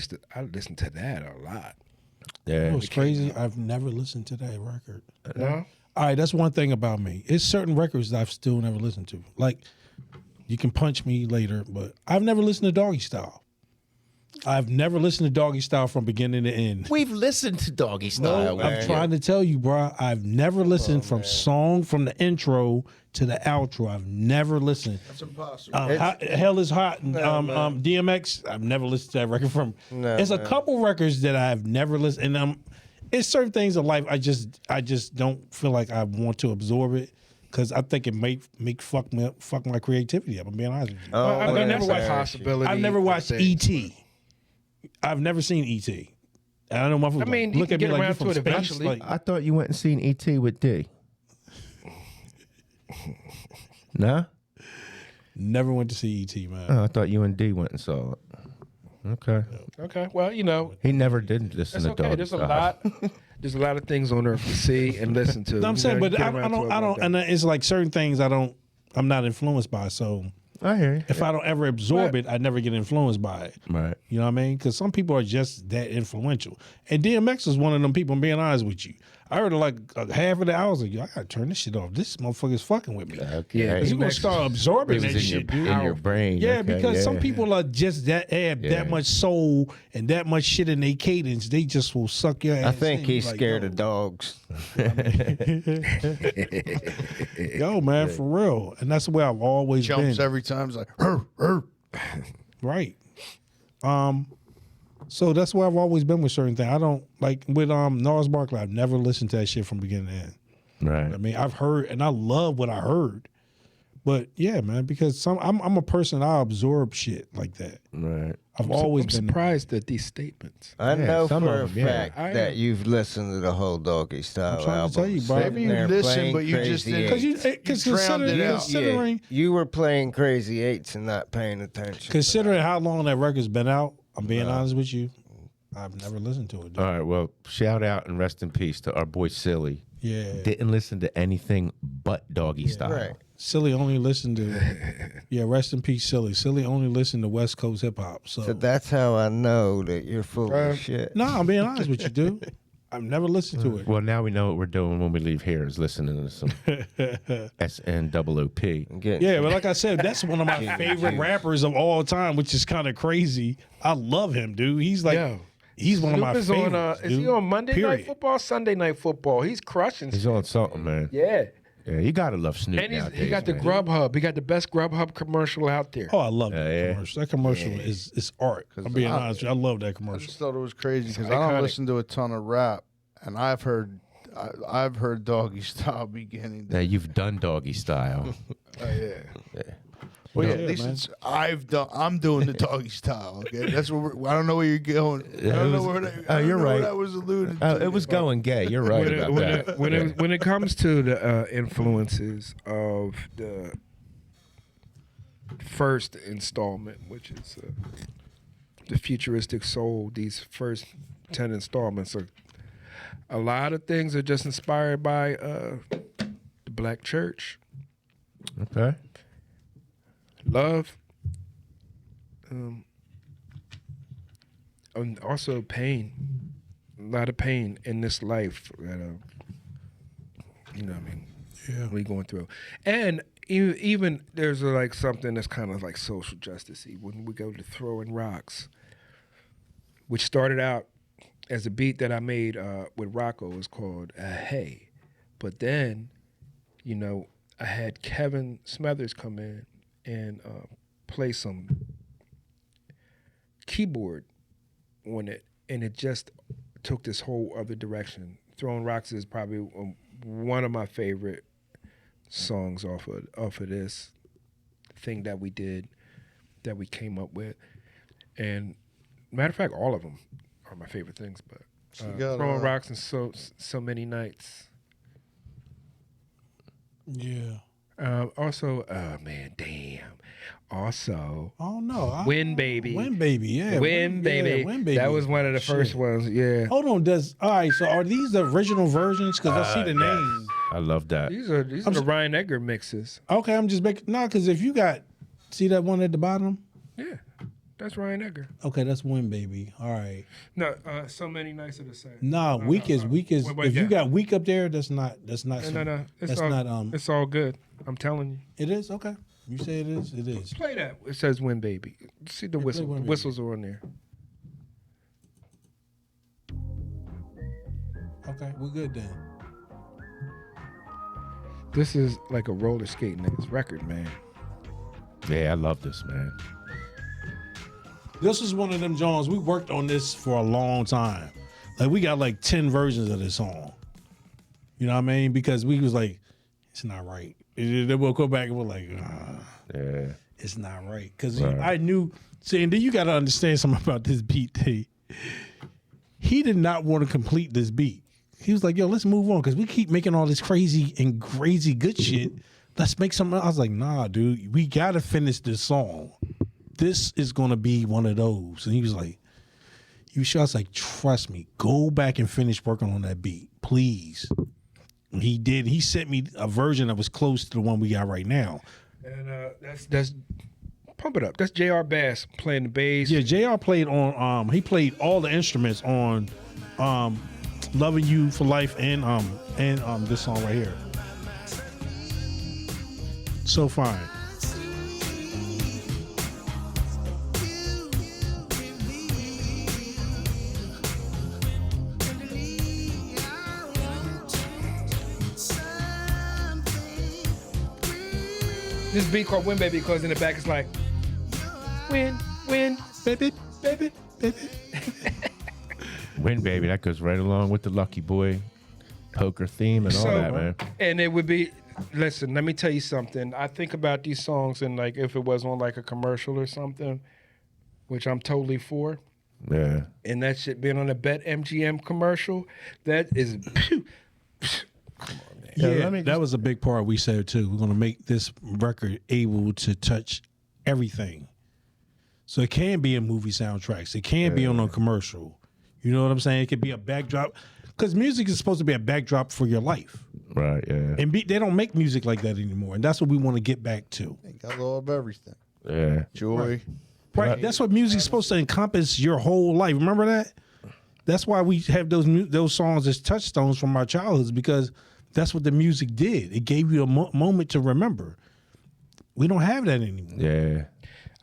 listened to that a lot. Yeah. It was crazy. I've never listened to that record. No? All right, that's one thing about me. It's certain records that I've still never listened to. Like, you can punch me later, but I've never listened to Doggy Style. I've never listened to Doggy Style from beginning to end. We've listened to Doggy Style. I'm trying to tell you, bro. I've never listened from the intro to the outro. I've never listened. That's impossible. Hell is Hot and DMX. I've never listened to that record from. No, It's a couple records that I've never listened. And it's certain things in life I just don't feel like I want to absorb it because I think it may fuck my creativity up. I'm being honest with you. Oh, I've well, never that's watched fair. Possibility. I've never watched thing. E.T. I've never seen E.T. And I know my I mean, you look can at me get like around you from to it space. eventually. Like, I thought you went and seen E.T. with D. Nah? never went to see E.T. man. Oh, I thought you and D went and saw it. Okay. Okay, well, you know, He never did listen that's to okay. Doggy There's a Style. lot. There's a lot of things on earth to see and listen to. No, I'm You saying, know, but you get I around to it don't, one day. and it's like certain things I don't I'm not influenced by it. So I hear you. if I don't ever absorb it, I never get influenced by it. Right. You know what I mean? Because some people are just that influential. And DMX is one of them people, I'm being honest with you. I heard like half of the hours, like, yo, I gotta turn this shit off. This motherfucker's fucking with me. Okay. Yeah, Because you're gonna start absorbing It that was shit. in your brain. Yeah, Okay, because some yeah. people are just that have Yeah. that much soul and that much shit in their cadence. They just will suck your ass. I think in. he's Like, scared yo. of dogs. Yo, man, for real. And that's the way I've always Jumps been. every time. It's like, "Hur." Right. So that's why I've always been with certain things. I don't like with Gnarls Barkley, I've never listened to that shit from beginning to end. Right. I mean, I've heard and I love what I heard. But yeah, man, because I'm a person, I absorb shit like that. Right. I've always I'm been surprised at these statements. I Yeah, know some for a of 'em, yeah. fact that you've listened to the whole Doggy Style I'm trying to album. tell you, bro. sitting Maybe you there listened, playing but you just Crazy didn't- Eights. because You drowned it out. considering You were playing Crazy Eights and not paying attention. considering how long that record's been out, I'm being honest with you, I've never listened to it. Dude. All right. Well, shout out and rest in peace to our boy Silly. Yeah. Didn't listen to anything but Doggy Style. Right. Silly only listened to rest in peace, Silly. Silly only listened to West Coast hip hop. So that's how I know that you're full of shit. No, I'm being honest with you, dude. I've never listened to it. Well, now we know what we're doing when we leave here is listening to some SNOOP. Yeah, but like I said, that's one of my favorite rappers of all time, which is kind of crazy. I love him, dude. He's like, Yo, he's one of my Snoop is favorites. on. Is he dude. on Monday Period. Night Football, Sunday Night Football? He's crushing. He's on something, man. Yeah, Yeah, you gotta love Snoop and nowadays. he got the man. Grubhub. He got the best Grubhub commercial out there. Oh, I love that Yeah. commercial. That commercial is art. I'm being honest with you. I love that I commercial. just thought it was crazy because I iconic. don't listen to a ton of rap, and I've heard Doggy Style beginning. Now you've done Doggy Style. Yeah. Well, yeah, Yeah, at least man. it's I'm doing the Doggy Style. Okay, that's where I don't know where you're going. I don't know where that. I don't you're know where right. that was alluded Oh, to. it was going gay. You're right about that. When it comes to the influences of the first installment, which is the Futuristic Soul, these first 10 installments are a lot of things are just inspired by the Black Church, Okay. love, and also pain. A lot of pain in this life that you know what I mean. Yeah. We going through, and even there's like something that's kind of like social justice-y when we go to throwing rocks, which started out as a beat that I made with Rocco. It was called Hey, but then, you know, I had Kevin Smathers come in and play some keyboard on it, and it just took this whole other direction. Throwing Rocks is probably one of my favorite songs off of this thing that we did, that we came up with. And matter of fact, all of them are my favorite things. But So you got, Throwing Rocks and so many nights. Yeah. Also, man, damn. Also, Oh no. Win Baby. Win Baby, yeah. Win Baby. Yeah, Win Baby. That was one of the first Shit. ones. Yeah. Hold on, all right, so are these the original versions? Because I see the names. I love that. These are the Ryan Edgar mixes. Okay, I'm just making because if you got see that one at the bottom? Yeah, that's Ryan Edgar. Okay, that's Win Baby. All right. No, so many nights of the same. Nah, weak is Wait, if you yeah. got weak up there, that's not No. It's that's all, not It's all good. I'm telling you. it is? Okay. You say it is, it is. Play that. It says "Win Baby." See the whistle. Win Baby. Whistles are on there. Okay, we're good then. This is like a roller skating nigga's record, man. Yeah, I love this, man. This is one of them Jones. We worked on this for a long time. Like we got like 10 versions of this song. You know what I mean? Because we was like, it's not right. And then we'll go back and we're like, Yeah. it's not right. Because Right. I knew, see, and then you got to understand something about this beat. He did not want to complete this beat. He was like, yo, let's move on because we keep making all this crazy good shit. Let's make something. I was like, nah, dude, we got to finish this song. This is going to be one of those. And he was like, you sure? I was like, trust me, go back and finish working on that beat, please. And he did. He sent me a version that was close to the one we got right now. And that's pump it up. That's J.R. Bass playing the bass. Yeah, JR played on he played all the instruments on Loving You for Life and this song right here. So fine. This beat called Win Baby because in the back it's like win, baby, baby, baby. Win, baby. That goes right along with the Lucky Boy poker theme and all that, man. And it would be, listen, let me tell you something. I think about these songs and like if it was on like a commercial or something, which I'm totally for, Yeah. and that shit being on a Bet MGM commercial, that is, Yeah, that was a big part we said too. We're going to make this record able to touch everything. So it can be in movie soundtracks. It can be on a commercial. You know what I'm saying? It could be a backdrop. Because music is supposed to be a backdrop for your life. Right, yeah. And they don't make music like that anymore. And that's what we want to get back to. They got a little of everything. Yeah. Joy. Right. That's what music's supposed to encompass your whole life. Remember that? That's why we have those songs as touchstones from our childhoods, because that's what the music did. It gave you a moment to remember. We don't have that anymore. Yeah.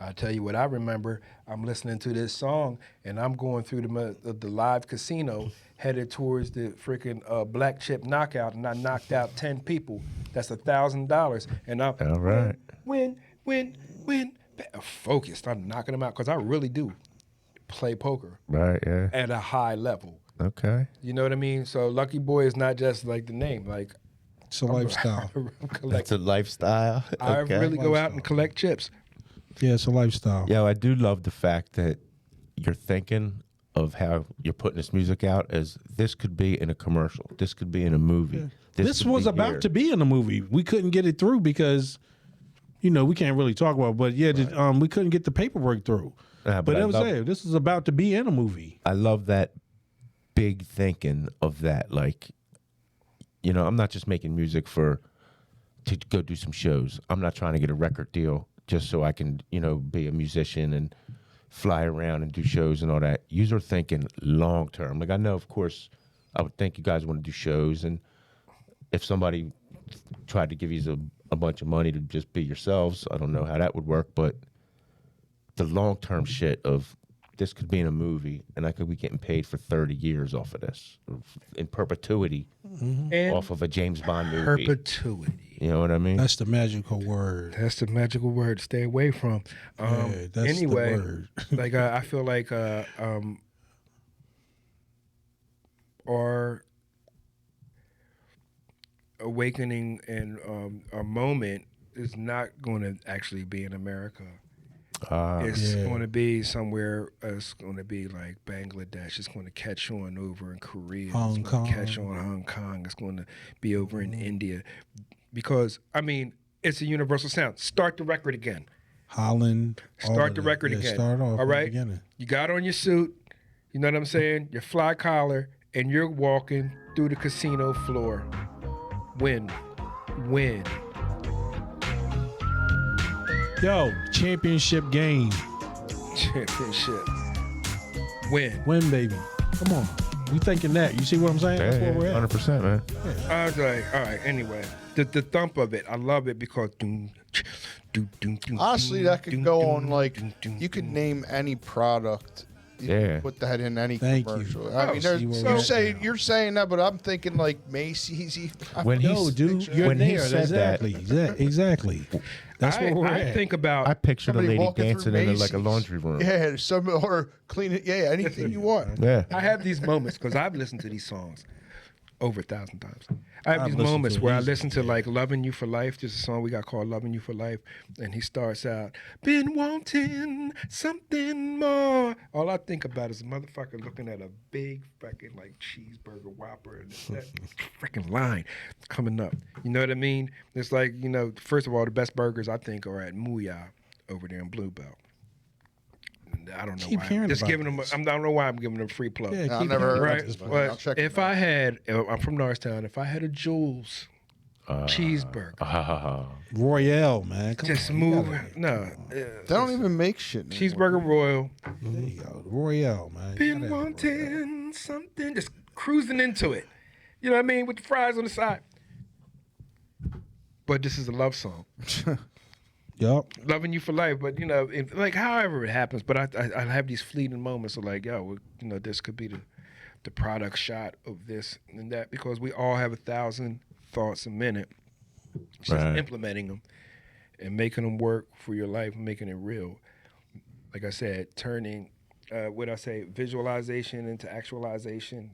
I'll tell you what I remember. I'm listening to this song, and I'm going through the live casino, headed towards the freaking black chip knockout, and I knocked out 10 people. That's $1,000, and I'm All right. win. Focused. I'm knocking them out because I really do play poker Right, yeah. at a high level. Okay. You know what I mean? So Lucky Boy is not just like the name. Like It's a lifestyle. That's a lifestyle. I Okay. really go out and collect chips. Yeah, it's a lifestyle. Yo, I do love the fact that you're thinking of how you're putting this music out as this could be in a commercial. This could be in a movie. This could was be about here. to be in a movie. We couldn't get it through because, we can't really talk about it. But yeah, we couldn't get the paperwork through. Yeah, but I it was love- there. This is about to be in a movie. I love that big thinking of that. Like, I'm not just making music to go do some shows. I'm not trying to get a record deal just so I can, be a musician and fly around and do shows and all that. You're thinking long term. Like, I know, of course, I would think you guys want to do shows, and if somebody tried to give you a bunch of money to just be yourselves, I don't know how that would work, but the long term shit of this could be in a movie, and I could be getting paid for 30 years off of this, in perpetuity, And off of a James Bond movie. perpetuity. You know what I mean? That's the magical word. That's the magical word to stay away from. That's Anyway, the word. like I feel like our awakening and our moment is not going to actually be in America. It's going to be somewhere. It's going to be like Bangladesh. It's going to catch on over in Korea. Hong it's going Kong. to catch on Hong Kong. It's going to be over in India, because it's a universal sound. Start the record again. Holland. all Start of the that. record Yeah, again. Start off All at the right. beginning. You got on your suit. You know what I'm saying? Your fly collar, and you're walking through the casino floor. Win. Yo, championship game. Championship. Win, baby. Come on. We thinking that. You see what I'm saying? That's where we're at. 100%, man. I was like, all right, anyway. The thump of it, I love it because Honestly, that could go on like you could name any product. You Yeah. can put that in any Thank you. commercial. I Oh, mean, see where we're at you're saying that, but I'm thinking like Macy's. When Yo, he's- dude, you're when he there. said that- Exactly. That's where we're I at. think about I pictured a Somebody lady walking through dancing in like a Macy's. laundry room. Yeah, or clean it. Yeah, anything you want. Yeah. I have these moments because I've listened to these songs over 1,000 times. I have I've these listened moments to it where I easily, listen to like "Loving You for Life." There's a song we got called "Loving You for Life," and he starts out, "Been wanting something more." All I think about is a motherfucker looking at a big fucking like cheeseburger Whopper and that freaking line coming up. You know what I mean? It's like, first of all, the best burgers I think are at Mooyah over there in Bluebell. I don't know Keep why. hearing Just about giving them. I don't know why I'm giving them free plug. Yeah, I keep never hearing heard about Right, this, but I'll but check it if out. I had, I'm from Norristown. If I had a Jules cheeseburger. Royale, man. Come Just on, you move. gotta- No. They don't even make shit anymore. Cheeseburger Royal. There you go. Royale, man. You Been gotta have Royale. wanting something. Just cruising into it. You know what I mean? With the fries on the side. But this is a love song. Yup. Loving you for life. But, you know, like however it happens. But I have these fleeting moments of like, yo, you know, this could be the product shot of this and that. Because we all have 1,000 thoughts a minute. It's just Right. implementing them and making them work for your life, making it real. Like I said, turning visualization into actualization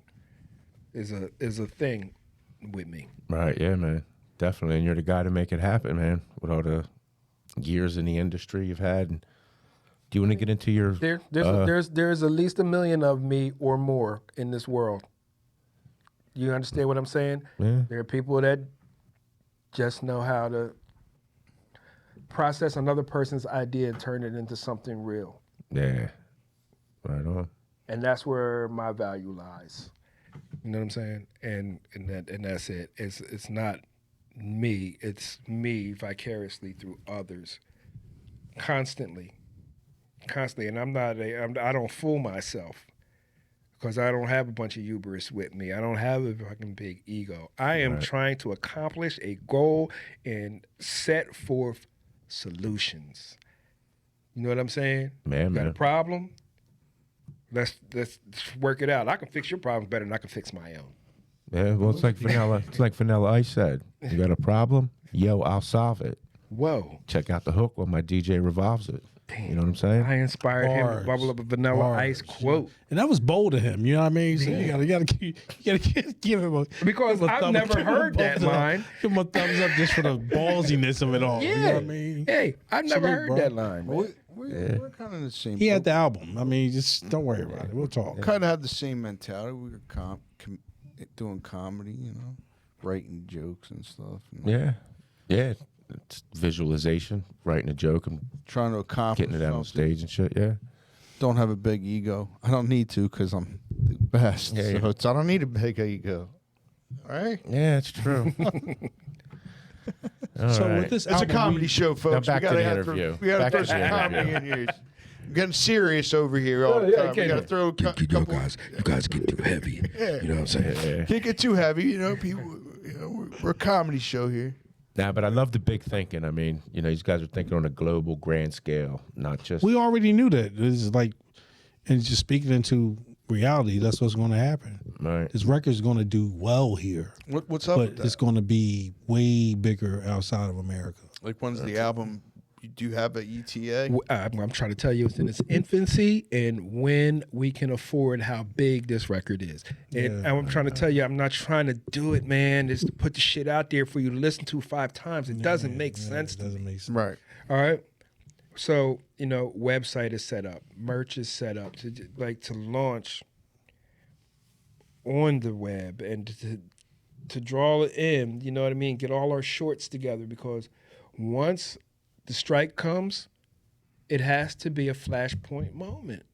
is a thing with me. Right, yeah, man. Definitely. And you're the guy to make it happen, man, with all the years in the industry you've had. And do you want to get into your There's at least 1 million of me or more in this world. You understand what I'm saying? Yeah. There are people that just know how to process another person's idea and turn it into something real. Yeah. Right on. And that's where my value lies. You know what I'm saying? And that's it. It's not me. It's me vicariously through others. Constantly. And I don't fool myself. Because I don't have a bunch of hubris with me. I don't have a fucking big ego. I am trying to accomplish a goal and set forth solutions. You know what I'm saying? Man, Got a man. problem? Let's work it out. I can fix your problems better than I can fix my own. Yeah, well, it's like Vanilla. It's like Vanilla Ice said. You got a problem? Yo, I'll solve it. Whoa. Check out the hook while my DJ revolves it. You know what I'm saying? I inspired him to Bars. bubble up a Vanilla Ice quote. And that was bold of him. You know what I mean? So you gotta give him a Because give him a I've thumbs- never give him a heard that thumbs up. line. Give him a thumbs up just for the ballsiness of it all. You know what I mean? Hey, I've never Salute, heard bro. that line. Man. We're kind of the same. He had the album. I mean, just don't worry about it. We'll talk. Kind of had the same mentality. We were doing comedy, you know, writing jokes and stuff. And Yeah. Yeah. It's visualization, writing a joke and trying to accomplish getting it out on something. stage and shit. Yeah. Don't have a big ego. I don't need to because I'm the best. Yeah, yeah. So I don't need a big ego. All right. Yeah, it's true. All So right. with this It's a album, comedy show, folks. back to the have interview. We gotta Back throw to some the comedy interview. in here. I'm getting serious over here all the yeah, time. We okay. gotta throw a couple. You guys get too heavy. You know what I'm saying? Yeah. Can't get too heavy, you know. People, you know, we're a comedy show here. Nah, but I love the big thinking. I mean, you know, these guys are thinking on a global, grand scale, not just. we already knew that. This is like, and just speaking into reality, that's what's going to happen. Right. This record's going to do well here, What's up but with it's that? going to be way bigger outside of America. Like, when's the album? You do have a ETA? I'm trying to tell you, it's in its infancy, and when we can afford how big this record is. And I'm trying to tell you, I'm not trying to do it, man. It's to put the shit out there for you to listen to 5 times. It doesn't make sense It to doesn't me. make sense. Right. All right. So, you know, website is set up, merch is set up to launch on the web and to draw it in, you know what I mean? Get all our shorts together, because once the strike comes, it has to be a flashpoint moment.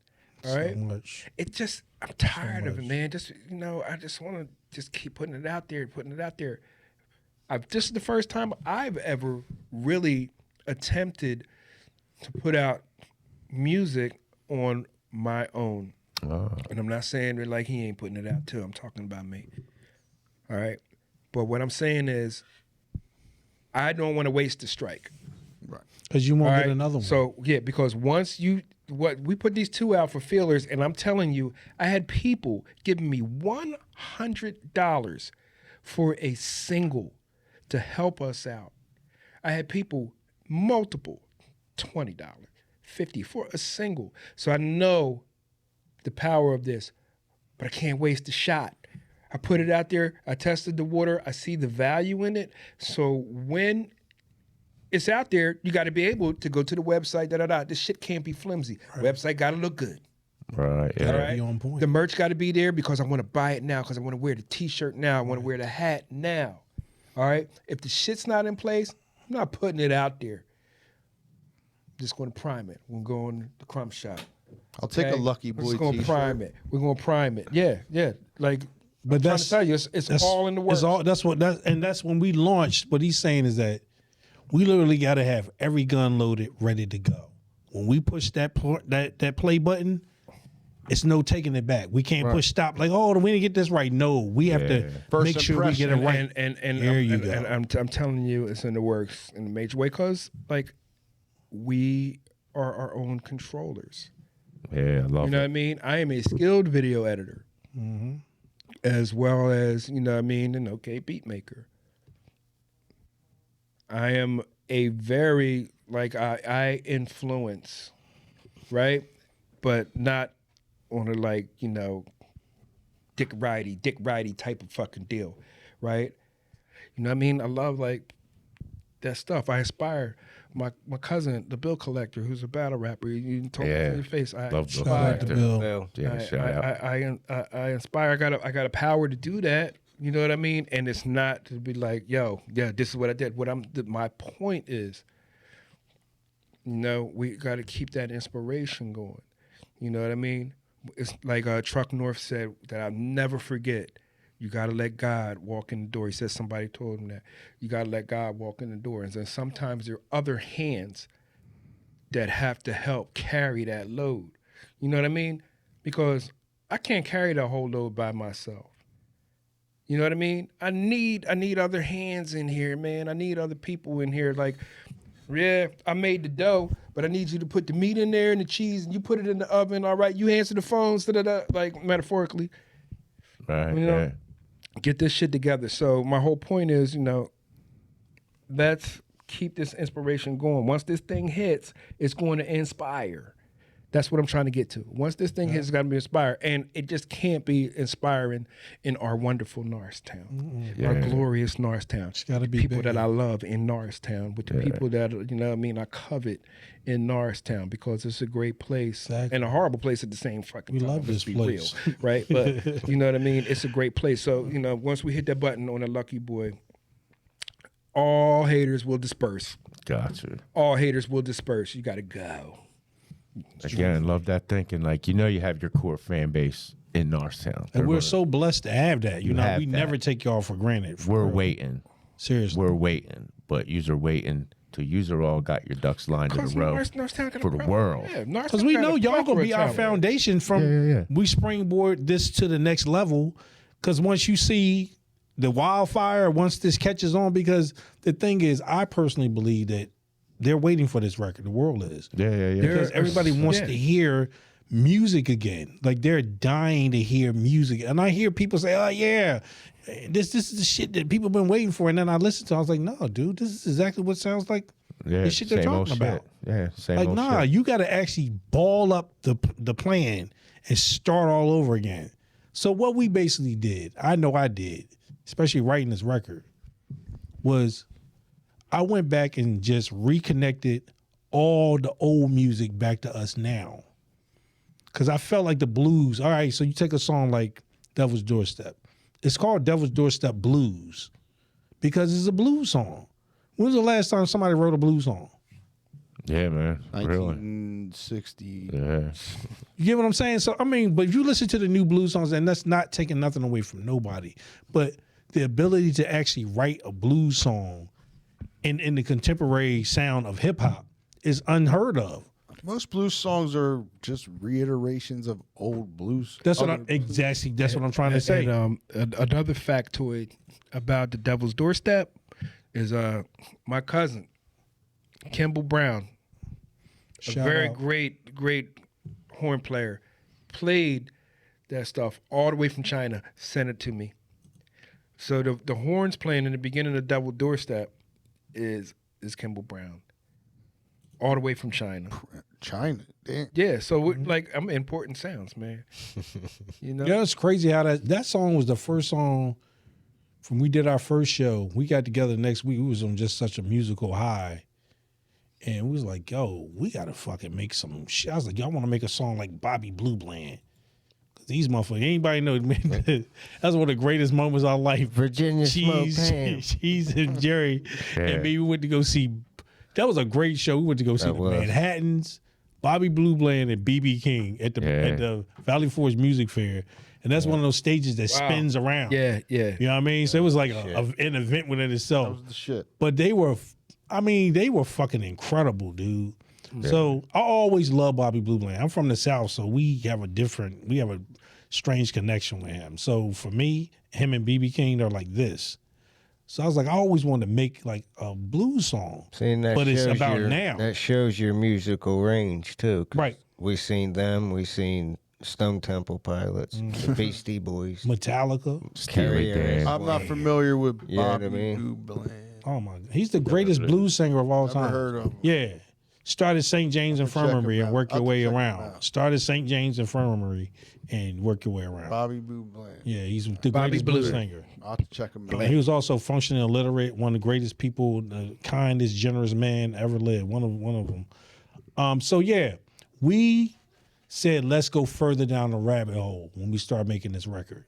All right. So much. It just, I'm tired of it, man. Just, you know, I just want to just keep putting it out there. This is the first time I've ever really attempted to put out music on my own. And I'm not saying that like he ain't putting it out too. I'm talking about me. All right. But what I'm saying is, I don't want to waste the strike. Because you won't All get right? another one. So yeah, because once we put these 2 out for feelers, and I'm telling you, I had people giving me $100 for a single to help us out. I had people multiple $20, $50 for a single. So I know the power of this, but I can't waste the shot. I put it out there. I tested the water. I see the value in it. So when it's out there, you got to be able to go to the website. This shit can't be flimsy. Website got to look good. Right. Yeah. All right. be on point. The merch got to be there because I want to buy it now, because I want to wear the T-shirt now. I want to wear the hat now. All right. If the shit's not in place, I'm not putting it out there. Just going to prime it. We're going to the Crumb shop. I'll take a Okay? Lucky We're Boy just gonna t-shirt. prime it. We're gonna prime it. Yeah. Like But trying to tell you, it's all in the works. That's when we launched. What he's saying is that we literally got to have every gun loaded, ready to go. When we push that play button, it's no taking it back. We can't push stop like, oh, we didn't get this right. No, we have to make sure we get it right. And I'm telling you, it's in the works in a major way because like we are our own controllers. Yeah, I love You know it. what I mean? I am a skilled video editor, as well as an okay beat maker. I am a very I influence, right? But not on a Dick Ridey type of fucking deal, right? You know what I mean? I love that stuff. I inspire my cousin, the bill collector, who's a battle rapper. You can talk in your face. I Love inspire. Bill Bill. Yeah, shout out. I inspire. I got a power to do that. You know what I mean? And it's not to be like, yo, yeah, this is what I did. My point is, we got to keep that inspiration going. You know what I mean? It's like Truck North said that I'll never forget. You got to let God walk in the door. He said somebody told him that. You got to let God walk in the door. And then sometimes there are other hands that have to help carry that load. You know what I mean? Because I can't carry that whole load by myself. You know what I mean? I need other hands in here, man. I need other people in here. Like, yeah, I made the dough, but I need you to put the meat in there and the cheese, and you put it in the oven. All right, you answer the phones, like metaphorically. Right. You get this shit together. So my whole point is, let's keep this inspiration going. Once this thing hits, it's going to inspire. That's what I'm trying to get to. Once this thing hits, it's got to be inspired. And it just can't be inspiring in our wonderful Norristown, our glorious Norristown. It's got to be people bigger. that I love in Norristown, with the people that, I covet in Norristown, because it's a great place and a horrible place at the same fucking time. love Let's this be place. real, right? But you know what I mean? It's a great place. So, once we hit that button on a Lucky Boy, all haters will disperse. Gotcha. All haters will disperse. You got to go. Again, love that thinking. You have your core fan base in Norristown. And we're so blessed to have that. We have that. never take y'all for granted. We're waiting. Seriously. We're waiting. But you're waiting till you're all got your ducks lined in a row for the world. Because we know y'all going to be our foundation from we springboard this to the next level. Because once you see the wildfire, once this catches on, because the thing is, I personally believe that they're waiting for this record. The world is. Yeah. Because everybody wants to hear music again. Like, they're dying to hear music. And I hear people say, oh, yeah, this is the shit that people have been waiting for. And then I listen to it. I was like, no, dude, this is exactly what sounds like the shit they're talking about. Yeah, same Like, old nah, shit. you got to actually ball up the plan and start all over again. So what we basically did, I know I did, especially writing this record, was I went back and just reconnected all the old music back to us now. Because I felt like the blues, all right, so you take a song like Devil's Doorstep. It's called Devil's Doorstep Blues because it's a blues song. When was the last time somebody wrote a blues song? Yeah, man. Really. 1960. Yeah. You get what I'm saying? So, I mean, but if you listen to the new blues songs, and that's not taking nothing away from nobody, but the ability to actually write a blues song in the contemporary sound of hip hop is unheard of. Most blues songs are just reiterations of old blues. That's what I'm trying to say. And, another factoid about the Devil's Doorstep is my cousin, Kimball Brown, Shout a very out. great horn player, played that stuff all the way from China, sent it to me. So the horns playing in the beginning of Devil's Doorstep is Kimball Brown, all the way from China. China, damn. Yeah, so I'm importing sounds, man. Yeah, it's crazy how that song was the first song from we did our first show. We got together next week. We was on just such a musical high. And we was like, yo, we got to fucking make some shit. I was like, y'all want to make a song like Bobby Blue Bland. Because these motherfuckers, anybody know, man, that's one of the greatest moments of our life. Virginia Smoke Ham. Cheese and Jerry. And we went to go see, that was a great show. We went to go see the Manhattans, Bobby Blue Bland, and BB King at the Valley Forge Music Fair. and that's one of those stages that Wow. spins around. Yeah, yeah. You know what I mean? So it was like an event within That itself. was the shit. But they were fucking incredible, dude. So I always love Bobby Blue Bland. I'm from the South, so we have a strange connection with him. So for me, him and BB King are like this. So I was like, I always wanted to make like a blues song. See, and that But it's shows about your, now. That shows your musical range too. 'cause Right. We seen them. We seen Stone Temple Pilots, the Beastie Boys. Metallica. Steely Dan. I'm not familiar with You know what I Bobby mean? Blue Bland. Oh my God. He's the greatest blues singer of all Never time. heard of him. Yeah. Started St. James I'll check Infirmary him and out. work your I'll way check him around. out. Started St. James Infirmary and work your way around. Bobby Blue Bland. Yeah, he's the Bobby greatest blues Blue. singer. I'll have to check him out. He was also functionally illiterate, one of the greatest people, the kindest, generous man ever lived. One of them. So yeah, we said let's go further down the rabbit hole when we started making this record.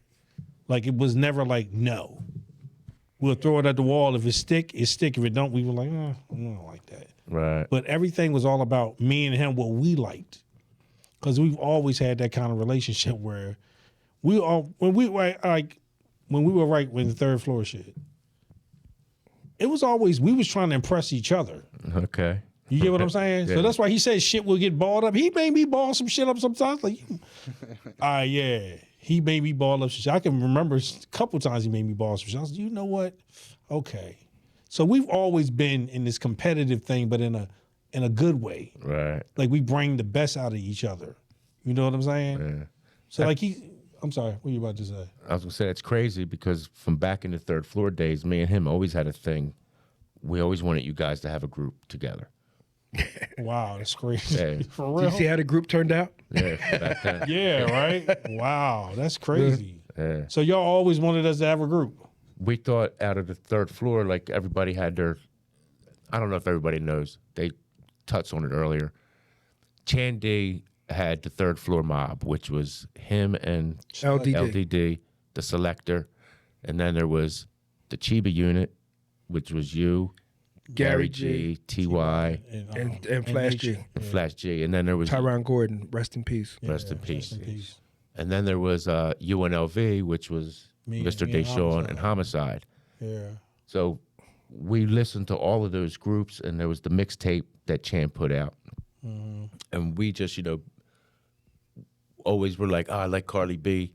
Like it was never like no. We'll throw it at the wall. If it stick, it stick. If it don't, we were like, I don't like that. Right. But everything was all about me and him, what we liked. Because we've always had that kind of relationship where when we were right when the third floor shit. It was always we was trying to impress each other. Okay. You get what I'm saying? Yeah. So that's why he said shit will get balled up. He made me ball some shit up sometimes. Like, yeah. He made me ball up some shit. I can remember a couple times he made me ball some shit. I was like, you know what? Okay. So we've always been in this competitive thing, but in a good way. Right. Like we bring the best out of each other. You know what I'm saying? Yeah. So like I'm sorry, what you about to say? I was gonna say it's crazy because from back in the third floor days, me and him always had a thing. We always wanted you guys to have a group together. Wow, that's crazy. Yeah. For Did real? you see how the group turned out? Yeah, back then. Yeah, right? Wow, that's crazy. Yeah. So y'all always wanted us to have a group. We thought out of the third floor, like everybody had their. I don't know if everybody knows. They touched on it earlier. Chandy had the third floor mob, which was him and LDD. LDD, the selector, and then there was the Chiba unit, which was you, Gary G, TY, and Flash G. Nation. and Flash G, and then there was Tyron Gordon, rest in peace. rest in peace. Rest in peace. And then there was UNLV, which was Me Mr. and DeShon and Homicide. Yeah. So we listened to all of those groups, and there was the mixtape that Chan put out. And we just, always were like, I like Carly B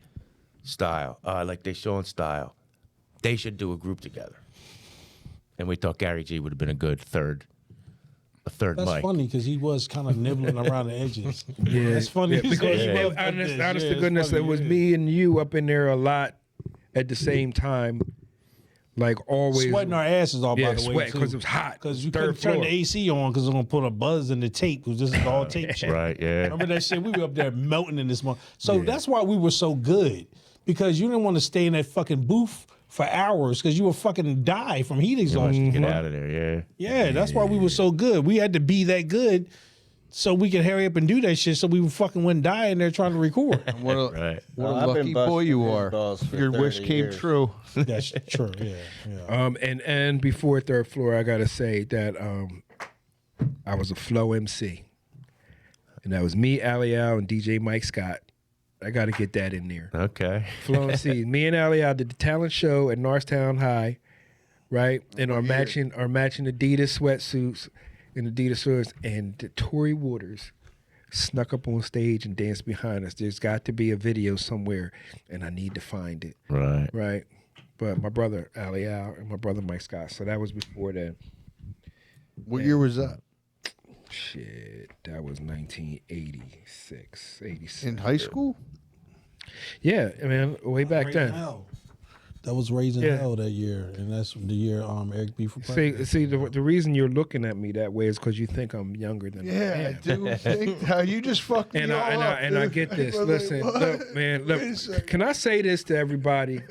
style. I like DeShon style. They should do a group together. And we thought Gary G would have been a good third That's mic. funny because he was kind of nibbling around the edges. Yeah, That's funny. yeah, because honest to goodness, it was me and you up in there a lot at the same time, like always sweating our asses off, by the way. sweat because it was hot. Because you Third couldn't turn floor. the AC on because it's going to put a buzz in the tape because this is all tape shit. Right, yeah. Remember that shit? We were up there melting in this month. So that's why we were so good because you didn't want to stay in that fucking booth for hours because you would fucking die from heat exhaustion. Get out of there, yeah. Yeah, that's why we were so good. We had to be that good so we could hurry up and do that shit so we fucking wouldn't die in there trying to record. What a, Right. what a I've been lucky boy busting you his are. balls for Your wish 30 came years. true. That's true, yeah. And before third floor, I gotta say that I was a flow MC, and that was me, Ali Al, and DJ Mike Scott. I gotta get that in there. Okay. Flow MC. Me and Ali Al did the talent show at Norristown High, right? And our matching Adidas sweatsuits and Adidas shorts, and Tory Waters snuck up on stage and danced behind us. There's got to be a video somewhere, and I need to find it. Right. Right. But my brother, Ali Al, and my brother, Mike Scott. So that was before that. What year was that? Shit. That was 1986, 87. In high school? Yeah, man, way back then. Hell. That was Raising Yeah. Hell that year, and that's the year Eric B. for president. See, the reason you're looking at me that way is because you think I'm younger than I Yeah, I am. do think how you just fucked And me I, all up. I get this. I was Listen, like, look, man, look. Wait a second. Can I say this to everybody?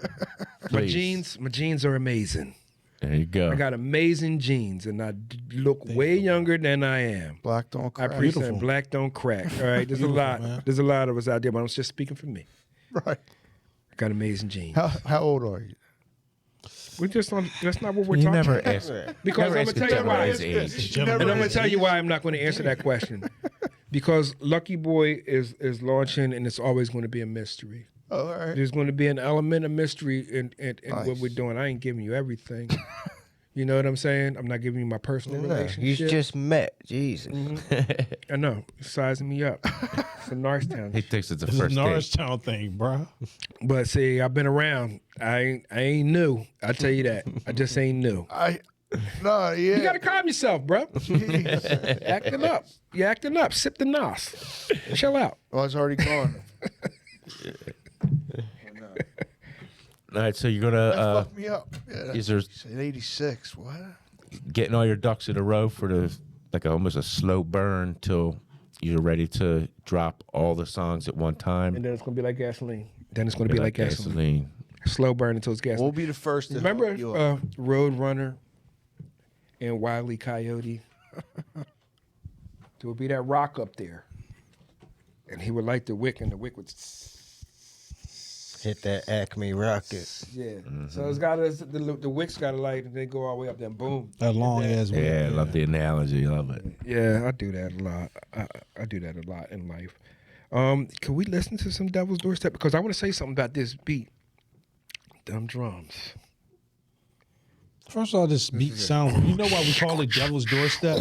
My Please. jeans are amazing. There you go. I got amazing jeans, and I look way younger than I am. Black don't I crack. appreciate Beautiful. black don't crack. All right, there's a lot. man. There's a lot of us out there, but I'm just speaking for me. Right. I got amazing jeans. How old are you? We just on. That's not what we're You talking never about. ask. Because never I'm ask gonna a tell you why. gentleman his age. And I'm gonna tell you why I'm not going to answer that question. Because LuckeyBoy is launching, and it's always going to be a mystery. Oh, all right. There's going to be an element of mystery in what Nice. we're doing. I ain't giving you everything. You know what I'm saying? I'm not giving you my personal No, relationship. you just met. Jesus. I know. It's sizing me up. It's a Norristown. He thinks it's a It's a first date. Norristown thing, bro. But see, I've been around. I ain't new. I tell you that. I just ain't new. No, yeah. You gotta calm yourself, bro. Acting up. You acting up. Sip the nos. Chill out. Well, it's already gone. All right, so you're That gonna fucked me up. Yeah, is there it's an 86. What? getting all your ducks in a row for the almost a slow burn till you're ready to drop all the songs at one time. And then it's gonna be like gasoline. Then it's gonna be like gasoline. Slow burn until it's gasoline. We'll be the first to Remember help you up. Road Runner and Wile E. Coyote? There would be that rock up there. And he would light the wick, and the wick would... Hit that Acme rocket. Yeah. So it's got the wick's got to light, and then go all the way up there, and boom. That long ass one. Yeah, I love the analogy. I love it. Yeah, I do that a lot. I do that a lot in life. Can we listen to some Devil's Doorstep? Because I want to say something about this beat. Them drums. First of all, this beat sound. You know why we call it Devil's Doorstep?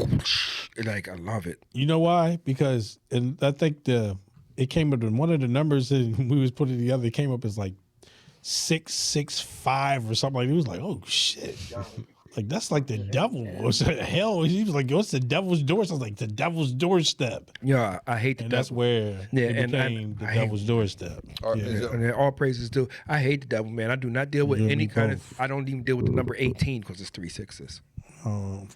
Like, I love it. You know why? Because I think it came up in one of the numbers that we was putting together. It came up as like 665 or something like that. It was like, oh shit. Like, that's like the devil. What the hell? He was like, what's the Devil's Doorstep? I was like, the Devil's Doorstep. Yeah, I hate the And that's devil. where it became the I hate- Devil's Doorstep. Or Yeah. is it- And then all praises due. I hate the devil, man. I do not deal with You and any me kind both. of. I don't even deal with the number 18 because it's 3 6s. I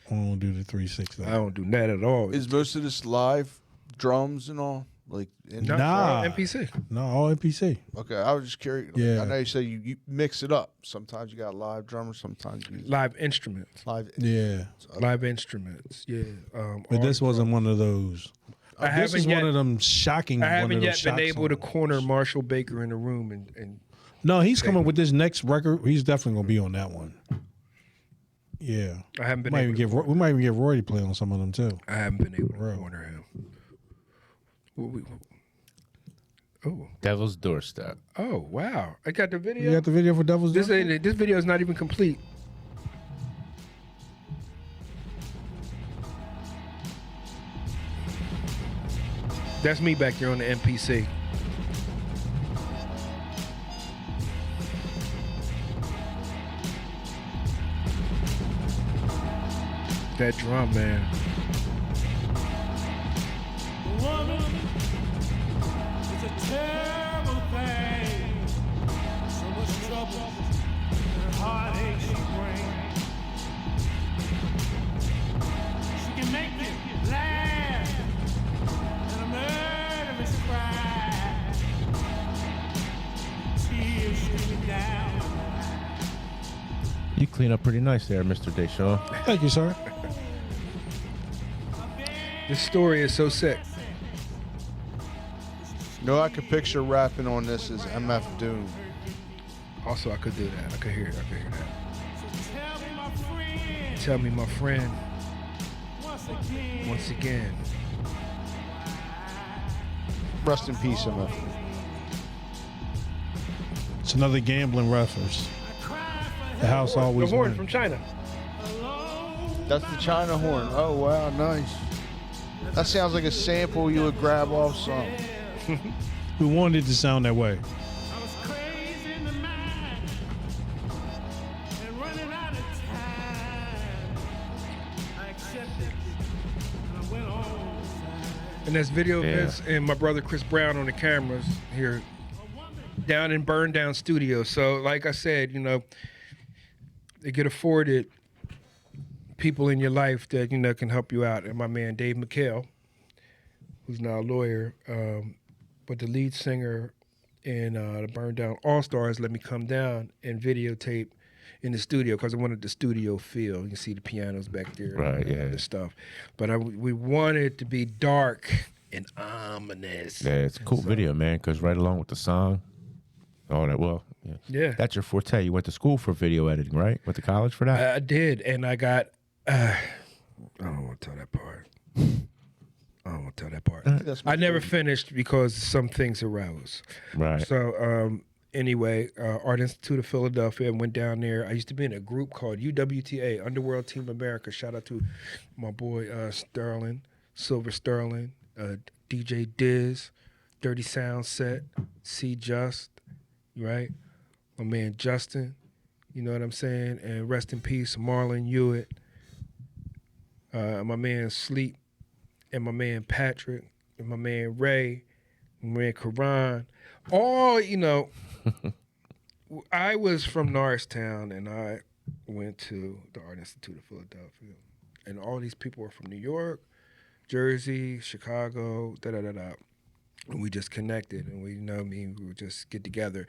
don't do the 360. I don't do that at all. Is most of this live drums and all? Like, No, Nah. NPC. No, all NPC. okay, I was just curious. Like, Yeah. I know you say you mix it up. Sometimes you got live drummers, sometimes you use Live instruments. live. Yeah. Live instruments. Yeah. But all this the wasn't drums. one of those. I This haven't is yet. one of them shocking. I one of haven't those yet been shock able to songs. corner Marshall Baker in the room and No, he's coming with this next record. He's definitely gonna be on that one. Yeah, I haven't been we might, able even to, we might even get Roy to play on some of them too. I haven't been able to Bro. corner him. Oh, Devil's Doorstep. oh wow! I got the video. You got the video for Devil's This Doorstep? ain't, this video is not even complete. That's me back there on the NPC. That drum, man. Woman is a terrible thing. So much trouble and heartache she brings. She can make you laugh and a murderous cry. Tears streaming down. You clean up pretty nice there, Mr.DeShon. Thank you, sir. This story is so sick. You know, I could picture rapping on this as MF Doom. Also, I could do that. I could hear it. I could hear that. Tell me, my friend, Tell me, my friend, once again. Rest in peace, MF. It's another gambling reference. The house The always horn wins. from China. That's the China horn. Oh, wow, nice. That sounds like a sample you would grab off something. We wanted it to sound that way. I was crazy in the mind and running out of time. I accepted and I went on. And there's video of Yeah. this and my brother Chris Brown on the cameras here down in Burn Down Studio. So like I said, you know, they get afforded people in your life that, you know, can help you out. And my man Dave McHale, who's now a lawyer, but the lead singer in the Burn Down All-Stars let me come down and videotape in the studio because I wanted the studio feel. You can see the pianos back there, Right, and yeah. the stuff. But we wanted it to be dark and ominous. Yeah, it's a cool video, man, because right along with the song, all that, well, yeah. Yeah. That's your forte. You went to school for video editing, right? Went to college for that? I did, and I got. I don't want to tell that part. I don't want to tell that part. That's I never finished because some things arose. Right. So anyway, Art Institute of Philadelphia, went down there. I used to be in a group called UWTA, Underworld Team America. Shout out to my boy Sterling, Silver Sterling, DJ Diz, Dirty Sound Set, C Just, right? My man Justin, you know what I'm saying? And rest in peace, Marlon Hewitt. My man Sleep, and my man Patrick, and my man Ray, and my man Karan. All, you know, I was from Norristown, and I went to the Art Institute of Philadelphia. And all these people were from New York, Jersey, Chicago, da-da-da-da. And we just connected, and we, you know what I mean, we would just get together.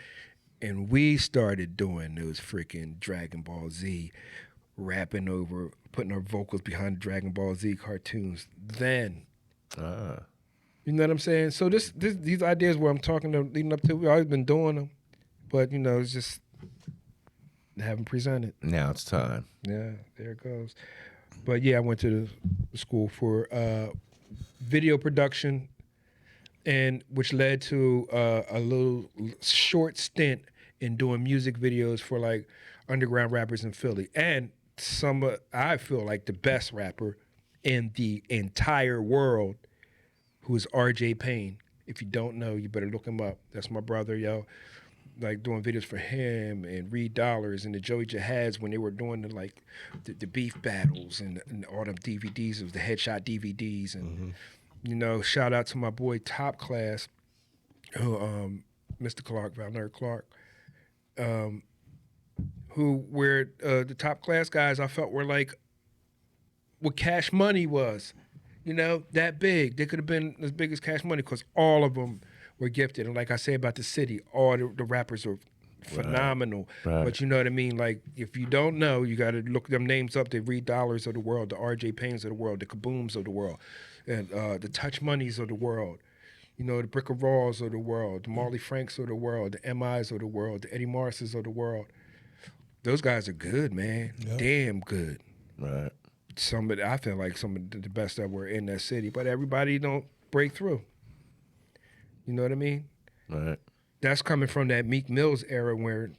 And we started doing those freaking Dragon Ball Z, rapping over, putting our vocals behind the Dragon Ball Z cartoons. Then, you know what I'm saying? So these ideas where I'm talking to, leading up to, we've always been doing them, but you know, it's just haven't presented. Now it's time. Yeah, there it goes. But yeah, I went to the school for video production, and which led to a little short stint in doing music videos for like underground rappers in Philly, and I feel like the best rapper in the entire world, who is R.J. Payne. If you don't know, you better look him up. That's my brother, yo. Like doing videos for him and Reed Dollars and the Joey Jihads when they were doing the beef battles and all them DVDs. It was the Headshot DVDs. And, you know, shout out to my boy Top Class, who, Mr. Clark, Valner Clark, who were the Top Class guys I felt were like what Cash Money was. You know, that big. They could have been as big as Cash Money because all of them were gifted. And like I say about the city, all the rappers are phenomenal. Right. But you know what I mean? Like, if you don't know, you got to look them names up. The Reed Dollars of the world, the R.J. Paynes of the world, the Kabooms of the world, and the Touch Monies of the world. You know, the Brick of Raws of the world, the Marley Franks of the world, the M.I.s of the world, the Eddie Morrises of the world. Those guys are good, man. Yep. Damn good. Right. I feel like some of the best that were in that city, but everybody don't break through. You know what I mean? Right. That's coming from that Meek Mill's era where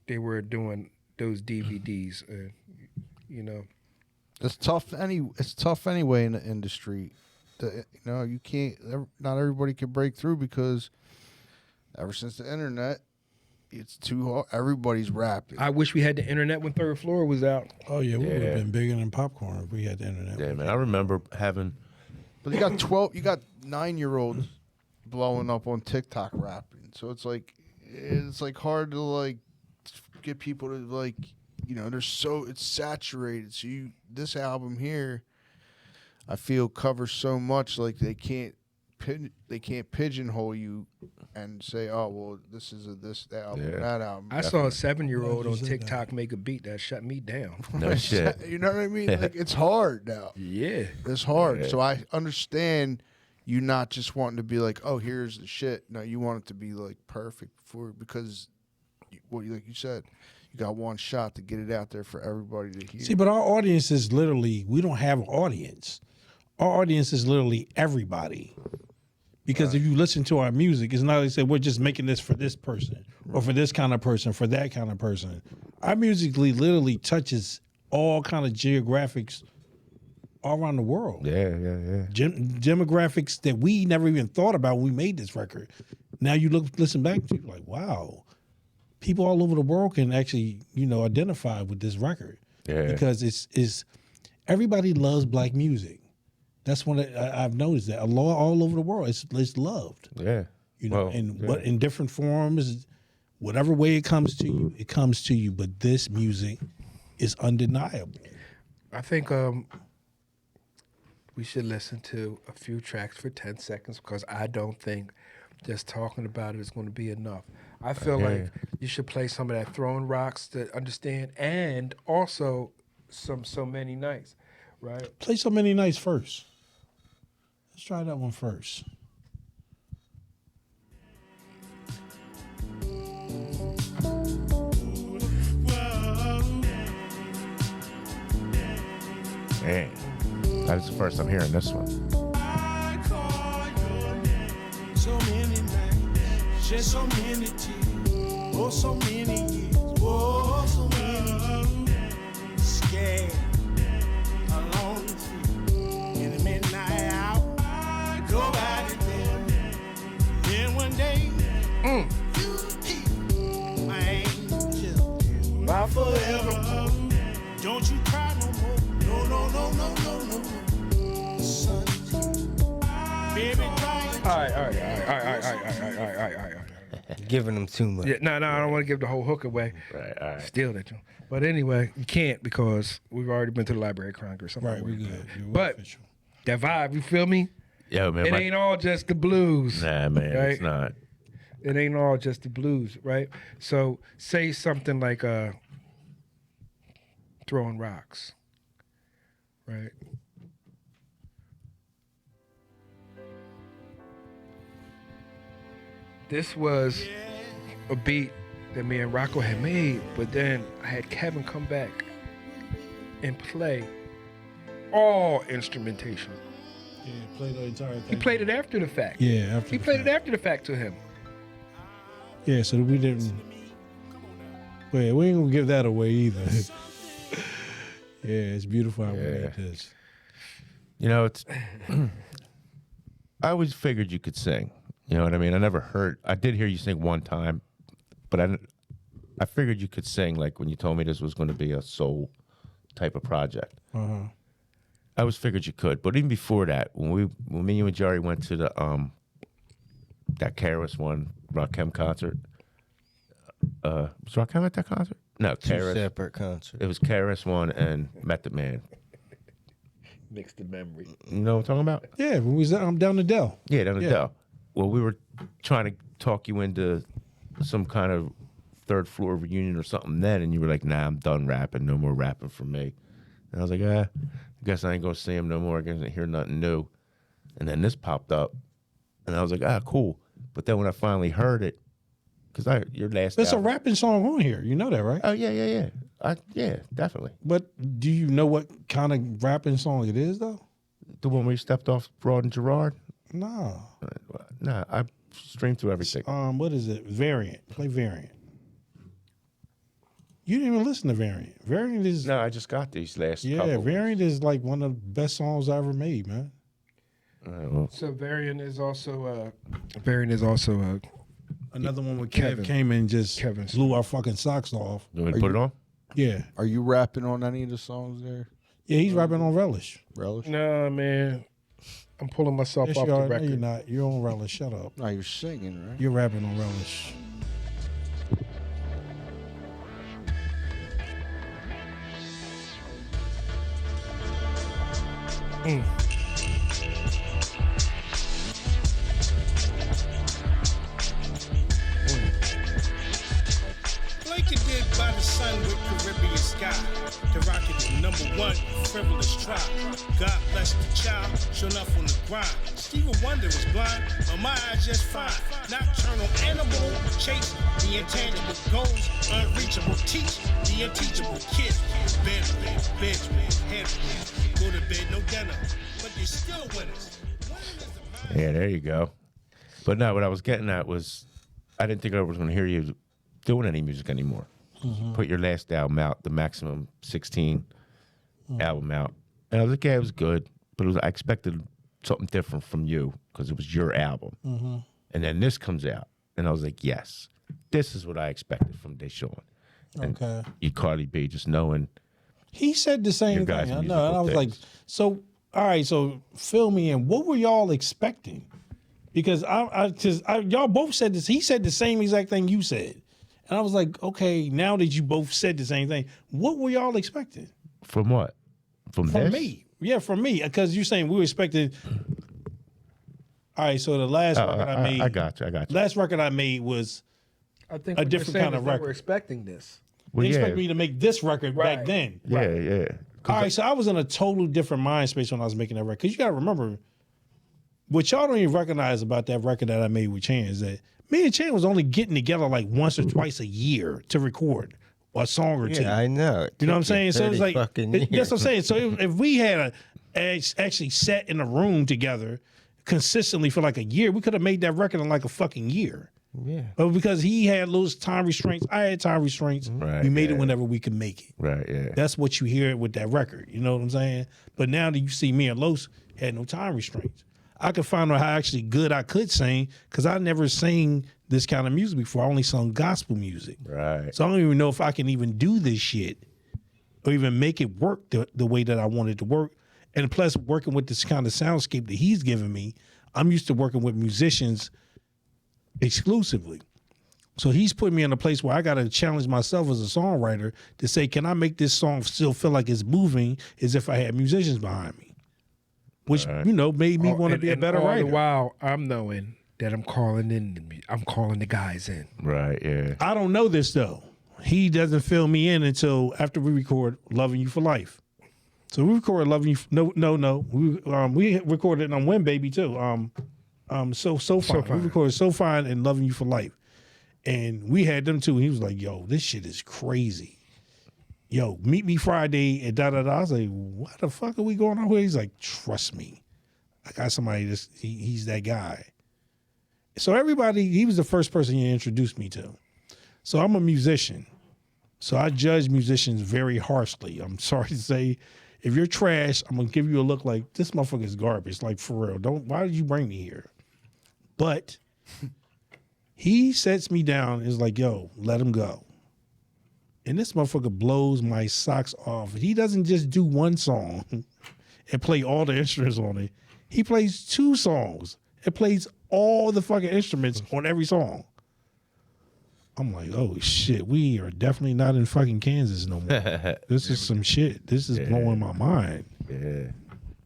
they were doing those DVDs. You know, It's tough. It's tough anyway in the industry. You know, you can't. Not everybody can break through because ever since the internet, it's too hard. Everybody's rapping. I wish we had the internet when Third Floor was out. Oh yeah, we would Yeah. have been bigger than popcorn if we had the internet. Yeah, man. I remember having. But you got 9-year-olds blowing up on TikTok rapping. So it's like hard to like get people to like, you know, it's saturated. So this album here, I feel covers so much, like they can't pigeonhole you and say, oh well, this is that album, Yeah. that album. I saw a 7-year-old Glad you on said TikTok make a beat that shut me down. No shit. You know what I mean? Like it's hard now. Yeah. It's hard. Yeah. So I understand you not just wanting to be like, oh, here's the shit. No, you want it to be like perfect because, like you said, you got one shot to get it out there for everybody to hear. See, but our audience is literally, we don't have an audience. Our audience is literally everybody. Because if you listen to our music, it's not like say we're just making this for this person or for this kind of person, for that kind of person. Our music literally touches all kind of geographics all around the world. Yeah. Demographics that we never even thought about when we made this record. Now you listen back to it like, wow, people all over the world can actually, you know, identify with this record. Yeah. Because it's everybody loves black music. That's one I've noticed that all over the world it's loved. Yeah. You know, Well, and yeah. what in different forms, whatever way it comes to you, it comes to you. But this music is undeniable. I think we should listen to a few tracks for 10 seconds because I don't think just talking about it is going to be enough. I feel like you should play some of that Throwing Rocks to understand, and also some So Many Nights, right? Play So Many Nights first. Let's try that one first. Man, that is the first I'm hearing this one. Shed so many tears, oh, so many years, oh, so many years. Scared, alone, in the midnight hour, nobody there. Then one day, you keep my angel, my forever. Don't you cry no more, no, no, no, no, no, no, no. Son, baby, crying. All right. Giving them too much. Yeah, no, I don't want to give the whole hook away. Right, all right. Steal that, Joe. But anyway, you can't because we've already been to the Library of Congress. Right, we good. You're But official. that vibe, you feel me? Yo, man. It ain't all just the blues. Nah, man, right? it's not. It ain't all just the blues, right? So say something like throwing rocks, right? This was a beat that me and Rocco had made, but then I had Kevin come back and play all instrumentation. Yeah, play the entire thing. He played it after the fact. Yeah, after He the played fact. it after the fact to him. Yeah, so we didn't. Wait, we ain't gonna give that away either. Yeah, it's beautiful how we made this. You know, it's. I always figured you could sing. You know what I mean? I did hear you sing one time, but I figured you could sing like when you told me this was going to be a soul type of project. Uh-huh. I always figured you could, but even before that, when me, you, and Jerry went to the that Karis one Rakim concert, was Rakim at that concert? No, Two Karis. separate concerts. It was Karis one and Method Man. Mixed the memory. You know what I'm talking about? Yeah, when we was down the Dell. Yeah, down the Yeah. Dell. Well, we were trying to talk you into some kind of third floor reunion or something then, and you were like, nah, I'm done rapping. No more rapping for me. And I was like, I guess I ain't going to see him no more. I guess I ain't hear nothing new. And then this popped up, and I was like, cool. But then when I finally heard it, because your last There's a album- rapping song on here. You know that, right? Oh, yeah. Yeah, definitely. But do you know what kind of rapping song it is, though? The one where you stepped off Broad and Gerard? No. Nah, I streamed through everything. What is it? Variant. Play Variant. You didn't even listen to Variant. Variant is No, I just got these last yeah. couple. Variant is like one of the best songs I ever made, man. Well, So Variant is also Another one where Kevin. Kev came and just Kevin's. blew our fucking socks off. you want me to put it on? Yeah, Are you rapping on any of the songs there? yeah. He's rapping on Relish. Relish? nah, man. I'm pulling myself Yes, off you the are. No, record. you're not. You're on Relish. Shut up. No, you're singing, right? You're rapping on Relish. Blanketed by the sun with Caribbean sky. The rocket is #1 frivolous tribe. God bless the child, sure enough on the grind. Stevie Wonder is blind, but my eyes just fine. Nocturnal animal, chase the intangible goals, unreachable. Teach the unteachable kid. Benjamin, head go to bed, no dinner, but they still winners. Yeah, there you go. But no, what I was getting at was I didn't think I was going to hear you doing any music anymore. Put your last album out, the Maximum 16 album out. And I was like, yeah, it was good. But I expected something different from you because it was your album. And then this comes out. And I was like, yes, this is what I expected from DeShon. And Okay. you Cardi B just knowing. He said the same Your thing. guys' I know. musical And I was like, tastes. so, all right, so fill me in. What were y'all expecting? Because y'all both said this. He said the same exact thing you said. And I was like, okay, now that you both said the same thing, what were y'all expecting? From what? From From this? me. Yeah, from me. Because you're saying we were expecting. All right, so the last record I made. I got you. Last record I made was I think A what you're different saying kind is of they record. were expecting this. Well, they yeah, expected me to make this record back Right. then. yeah. All right, so I was in a total different mind space when I was making that record. Because you got to remember, what y'all don't even recognize about that record that I made with Chan is that me and Chan was only getting together like once or twice a year to record a song or two. Yeah, I know. It You know what I'm took saying? you So it's 30 like, fucking that's years. what I'm saying. So if we had actually sat in a room together consistently for like a year, we could have made that record in like a fucking year. Yeah. But because he had those time restraints, I had time restraints. Right, We made it yeah. whenever we could make it. Right, yeah. That's what you hear with that record. You know what I'm saying? But now that you see me and Los had no time restraints. I could find out how actually good I could sing because I never sang this kind of music before. I only sung gospel music. Right. So I don't even know if I can even do this shit or even make it work the way that I want it to work. And plus, working with this kind of soundscape that he's giving me, I'm used to working with musicians exclusively. So he's put me in a place where I got to challenge myself as a songwriter to say, can I make this song still feel like it's moving as if I had musicians behind me? Which, Right. you know, made me want to be a better all writer. the while, I'm knowing that I'm calling the guys in. Right, yeah. I don't know this, though. He doesn't fill me in until after we record Loving You for Life. So we recorded Loving You. No. We recorded on Win Baby, too. So Fine. We recorded So Fine and Loving You for Life. And we had them, too. He was like, yo, this shit is crazy. Yo, meet me Friday and da-da-da. I was like, what the fuck are we going on here? He's like, trust me. I got somebody he's that guy. So everybody, he was the first person he introduced me to. So I'm a musician. So I judge musicians very harshly. I'm sorry to say, if you're trash, I'm gonna give you a look like this motherfucker is garbage. Like, for real. Why did you bring me here? But he sets me down and is like, yo, let him go. And this motherfucker blows my socks off. He doesn't just do one song and play all the instruments on it. He plays 2 songs and plays all the fucking instruments on every song. I'm like, oh shit, we are definitely not in fucking Kansas no more. This is some shit. This is blowing my mind. Yeah.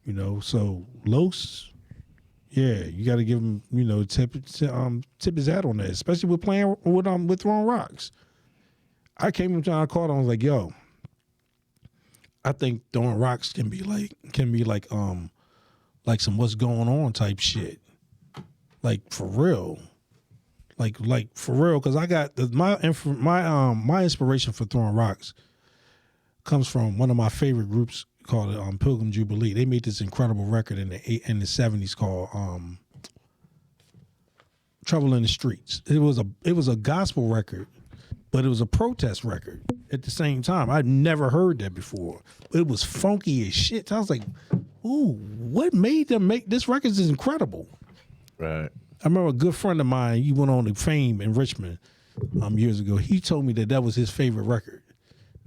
You know, so Los, yeah, you got to give him, you know, tip his hat on that, especially with playing with Throwing Rocks. I came up to him, I called him, I was like, yo, I think Throwing Rocks can be like some what's going on type shit. Like for real. Like for real, because I got my inspiration for Throwing Rocks comes from one of my favorite groups called Pilgrim Jubilee. They made this incredible record in the 70s called Trouble in the Streets. It was a gospel record, but it was a protest record at the same time. I'd never heard that before. It was funky as shit. I was like, ooh, what made them make this record is incredible. Right. I remember a good friend of mine, he went on to Fame in Richmond years ago. He told me that was his favorite record.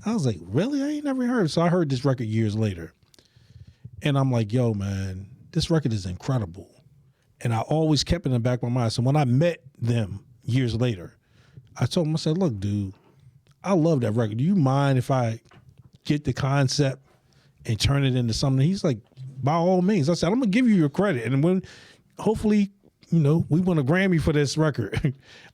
I was like, really? I ain't never heard it. So I heard this record years later. And I'm like, yo, man, this record is incredible. And I always kept it in the back of my mind. So when I met them years later, I told him, I said, look, dude, I love that record. Do you mind if I get the concept and turn it into something? He's like, by all means. I said, I'm going to give you your credit. And when, hopefully, you know, we won a Grammy for this record.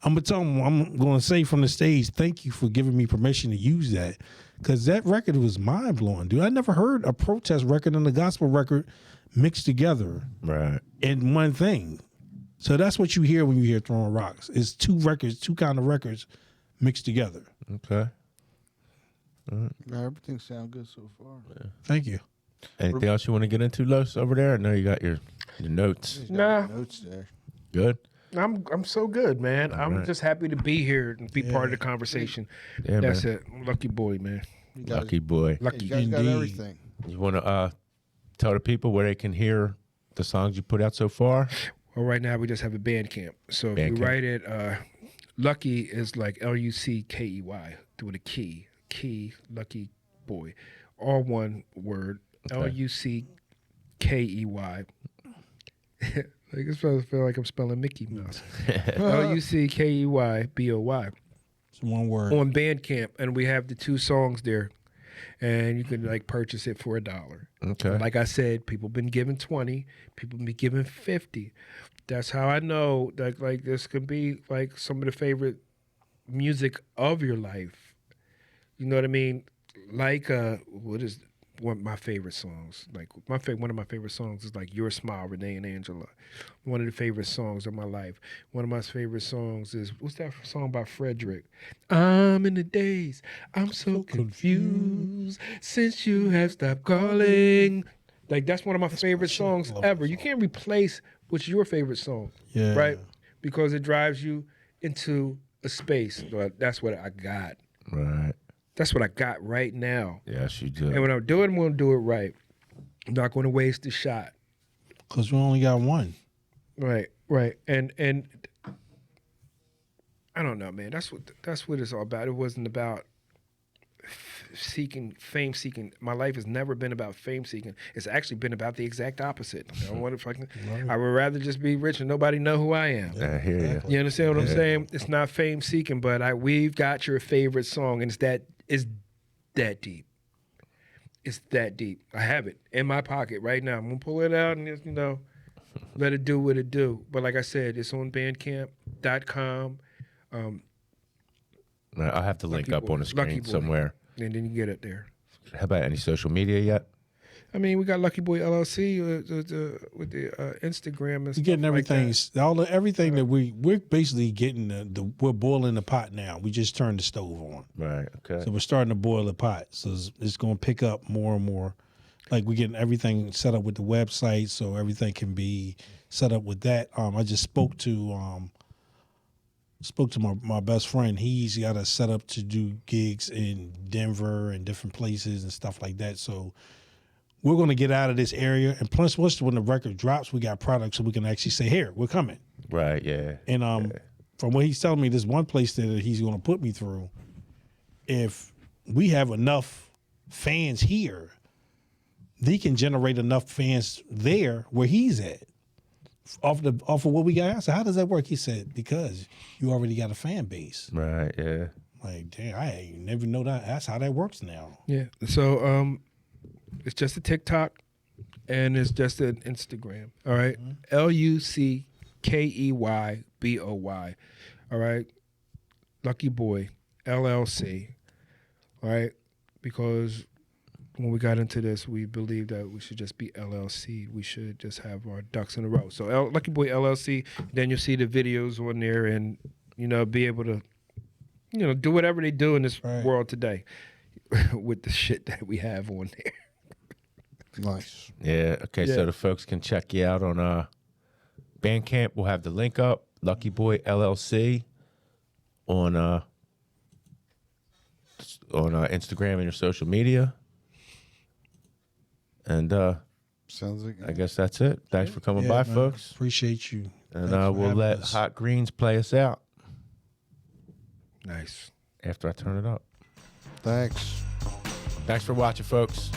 I'm going to tell him, I'm going to say from the stage, thank you for giving me permission to use that. Because that record was mind-blowing, dude. I never heard a protest record and a gospel record mixed together in one thing. So that's what you hear when you hear Throwing Rocks. It's 2 records, 2 kind of records mixed together. Okay. Everything sounds good so far. Yeah. Thank you. Anything else you want to get into, Los, over there? I know you got your notes. Nah, Notes there. Good? I'm so good, man. I'm right. just happy to be here and be part of the conversation. Yeah, That's man. it. Lucky boy, man. You guys, Lucky boy. Lucky. you guys got Indeed. everything. You want to tell the people where they can hear the songs you put out so far? Well, right now we just have a band camp. So if you Bandcamp. write it, Lucky is like Luckey, with a key, Lucky Boy, all one word. Okay. Luckey. Like it's supposed to feel like I'm spelling Mickey Mouse. Luckeyboy. It's one word. On Bandcamp, and we have the 2 songs there, and you can like purchase it for $1. Okay. Like I said, people been giving 20, people been giving 50. That's how I know that like this could be like some of the favorite music of your life. You know what I mean? Like what is one of my favorite songs? Like one of my favorite songs is like Your Smile, Renee and Angela. One of the favorite songs of my life. One of my favorite songs is, what's that song by Frederick? I'm in the daze, I'm so confused since you have stopped calling. Like that's one of my favorite songs Love ever. that You song. can't replace what's your favorite song, Yeah. right? Because it drives you into a space. But that's what I got. Right. That's what I got right now. Yes, you do. And when I'm doing, I'm going to do it right. I'm not going to waste the shot. Because we only got one. Right. And I don't know, man. That's what it's all about. It wasn't about fame seeking. My life has never been about fame seeking. It's actually been about the exact opposite. I don't want to fucking. I would rather just be rich and nobody know who I am. I hear you. You understand what I'm saying? It's not fame seeking, but we've got your favorite song, and it's that deep. It's that deep. I have it in my pocket right now. I'm gonna pull it out and just, let it do what it do. But like I said, it's on Bandcamp.com. I'll have the link Lucky up Boy. on the screen Lucky Boy. somewhere. And then you get it there. How about any social media yet? I mean, we got Lucky Boy LLC with the Instagram and We're stuff getting like everything, that. everything that we're basically getting we're boiling the pot now. We just turned the stove on. Right. Okay. So we're starting to boil the pot. So it's going to pick up more and more. Like we're getting everything set up with the website, so everything can be set up with that. I just spoke to my best friend. He's got a set up to do gigs in Denver and different places and stuff like that. So we're going to get out of this area. And plus, when the record drops, we got products so we can actually say, here, we're coming. Right. Yeah. And from what he's telling me, there's one place that he's going to put me through. If we have enough fans here, they can generate enough fans there where he's at. Off of what we got. I said, how does that work? He said, because you already got a fan base. Right. Yeah. Like, damn, I never know that. That's how that works now. Yeah. So it's just a TikTok and it's just an Instagram. All right. LuckeyBoy. All right. Lucky Boy LLC. All right. Because when we got into this, we believed that we should just be LLC. We should just have our ducks in a row. So Lucky Boy LLC, then you'll see the videos on there and, be able to, do whatever they do in this world today with the shit that we have on there. Nice. Yeah. Okay. Yeah. So the folks can check you out on Bandcamp. We'll have the link up. Lucky Boy LLC on Instagram and your social media. And Sounds like I guess that's it. Thanks for coming by, man. folks. Appreciate you. And Thanks for we'll having let us. Hot Greens play us out Nice. after I turn it up. Thanks. Thanks for watching, folks.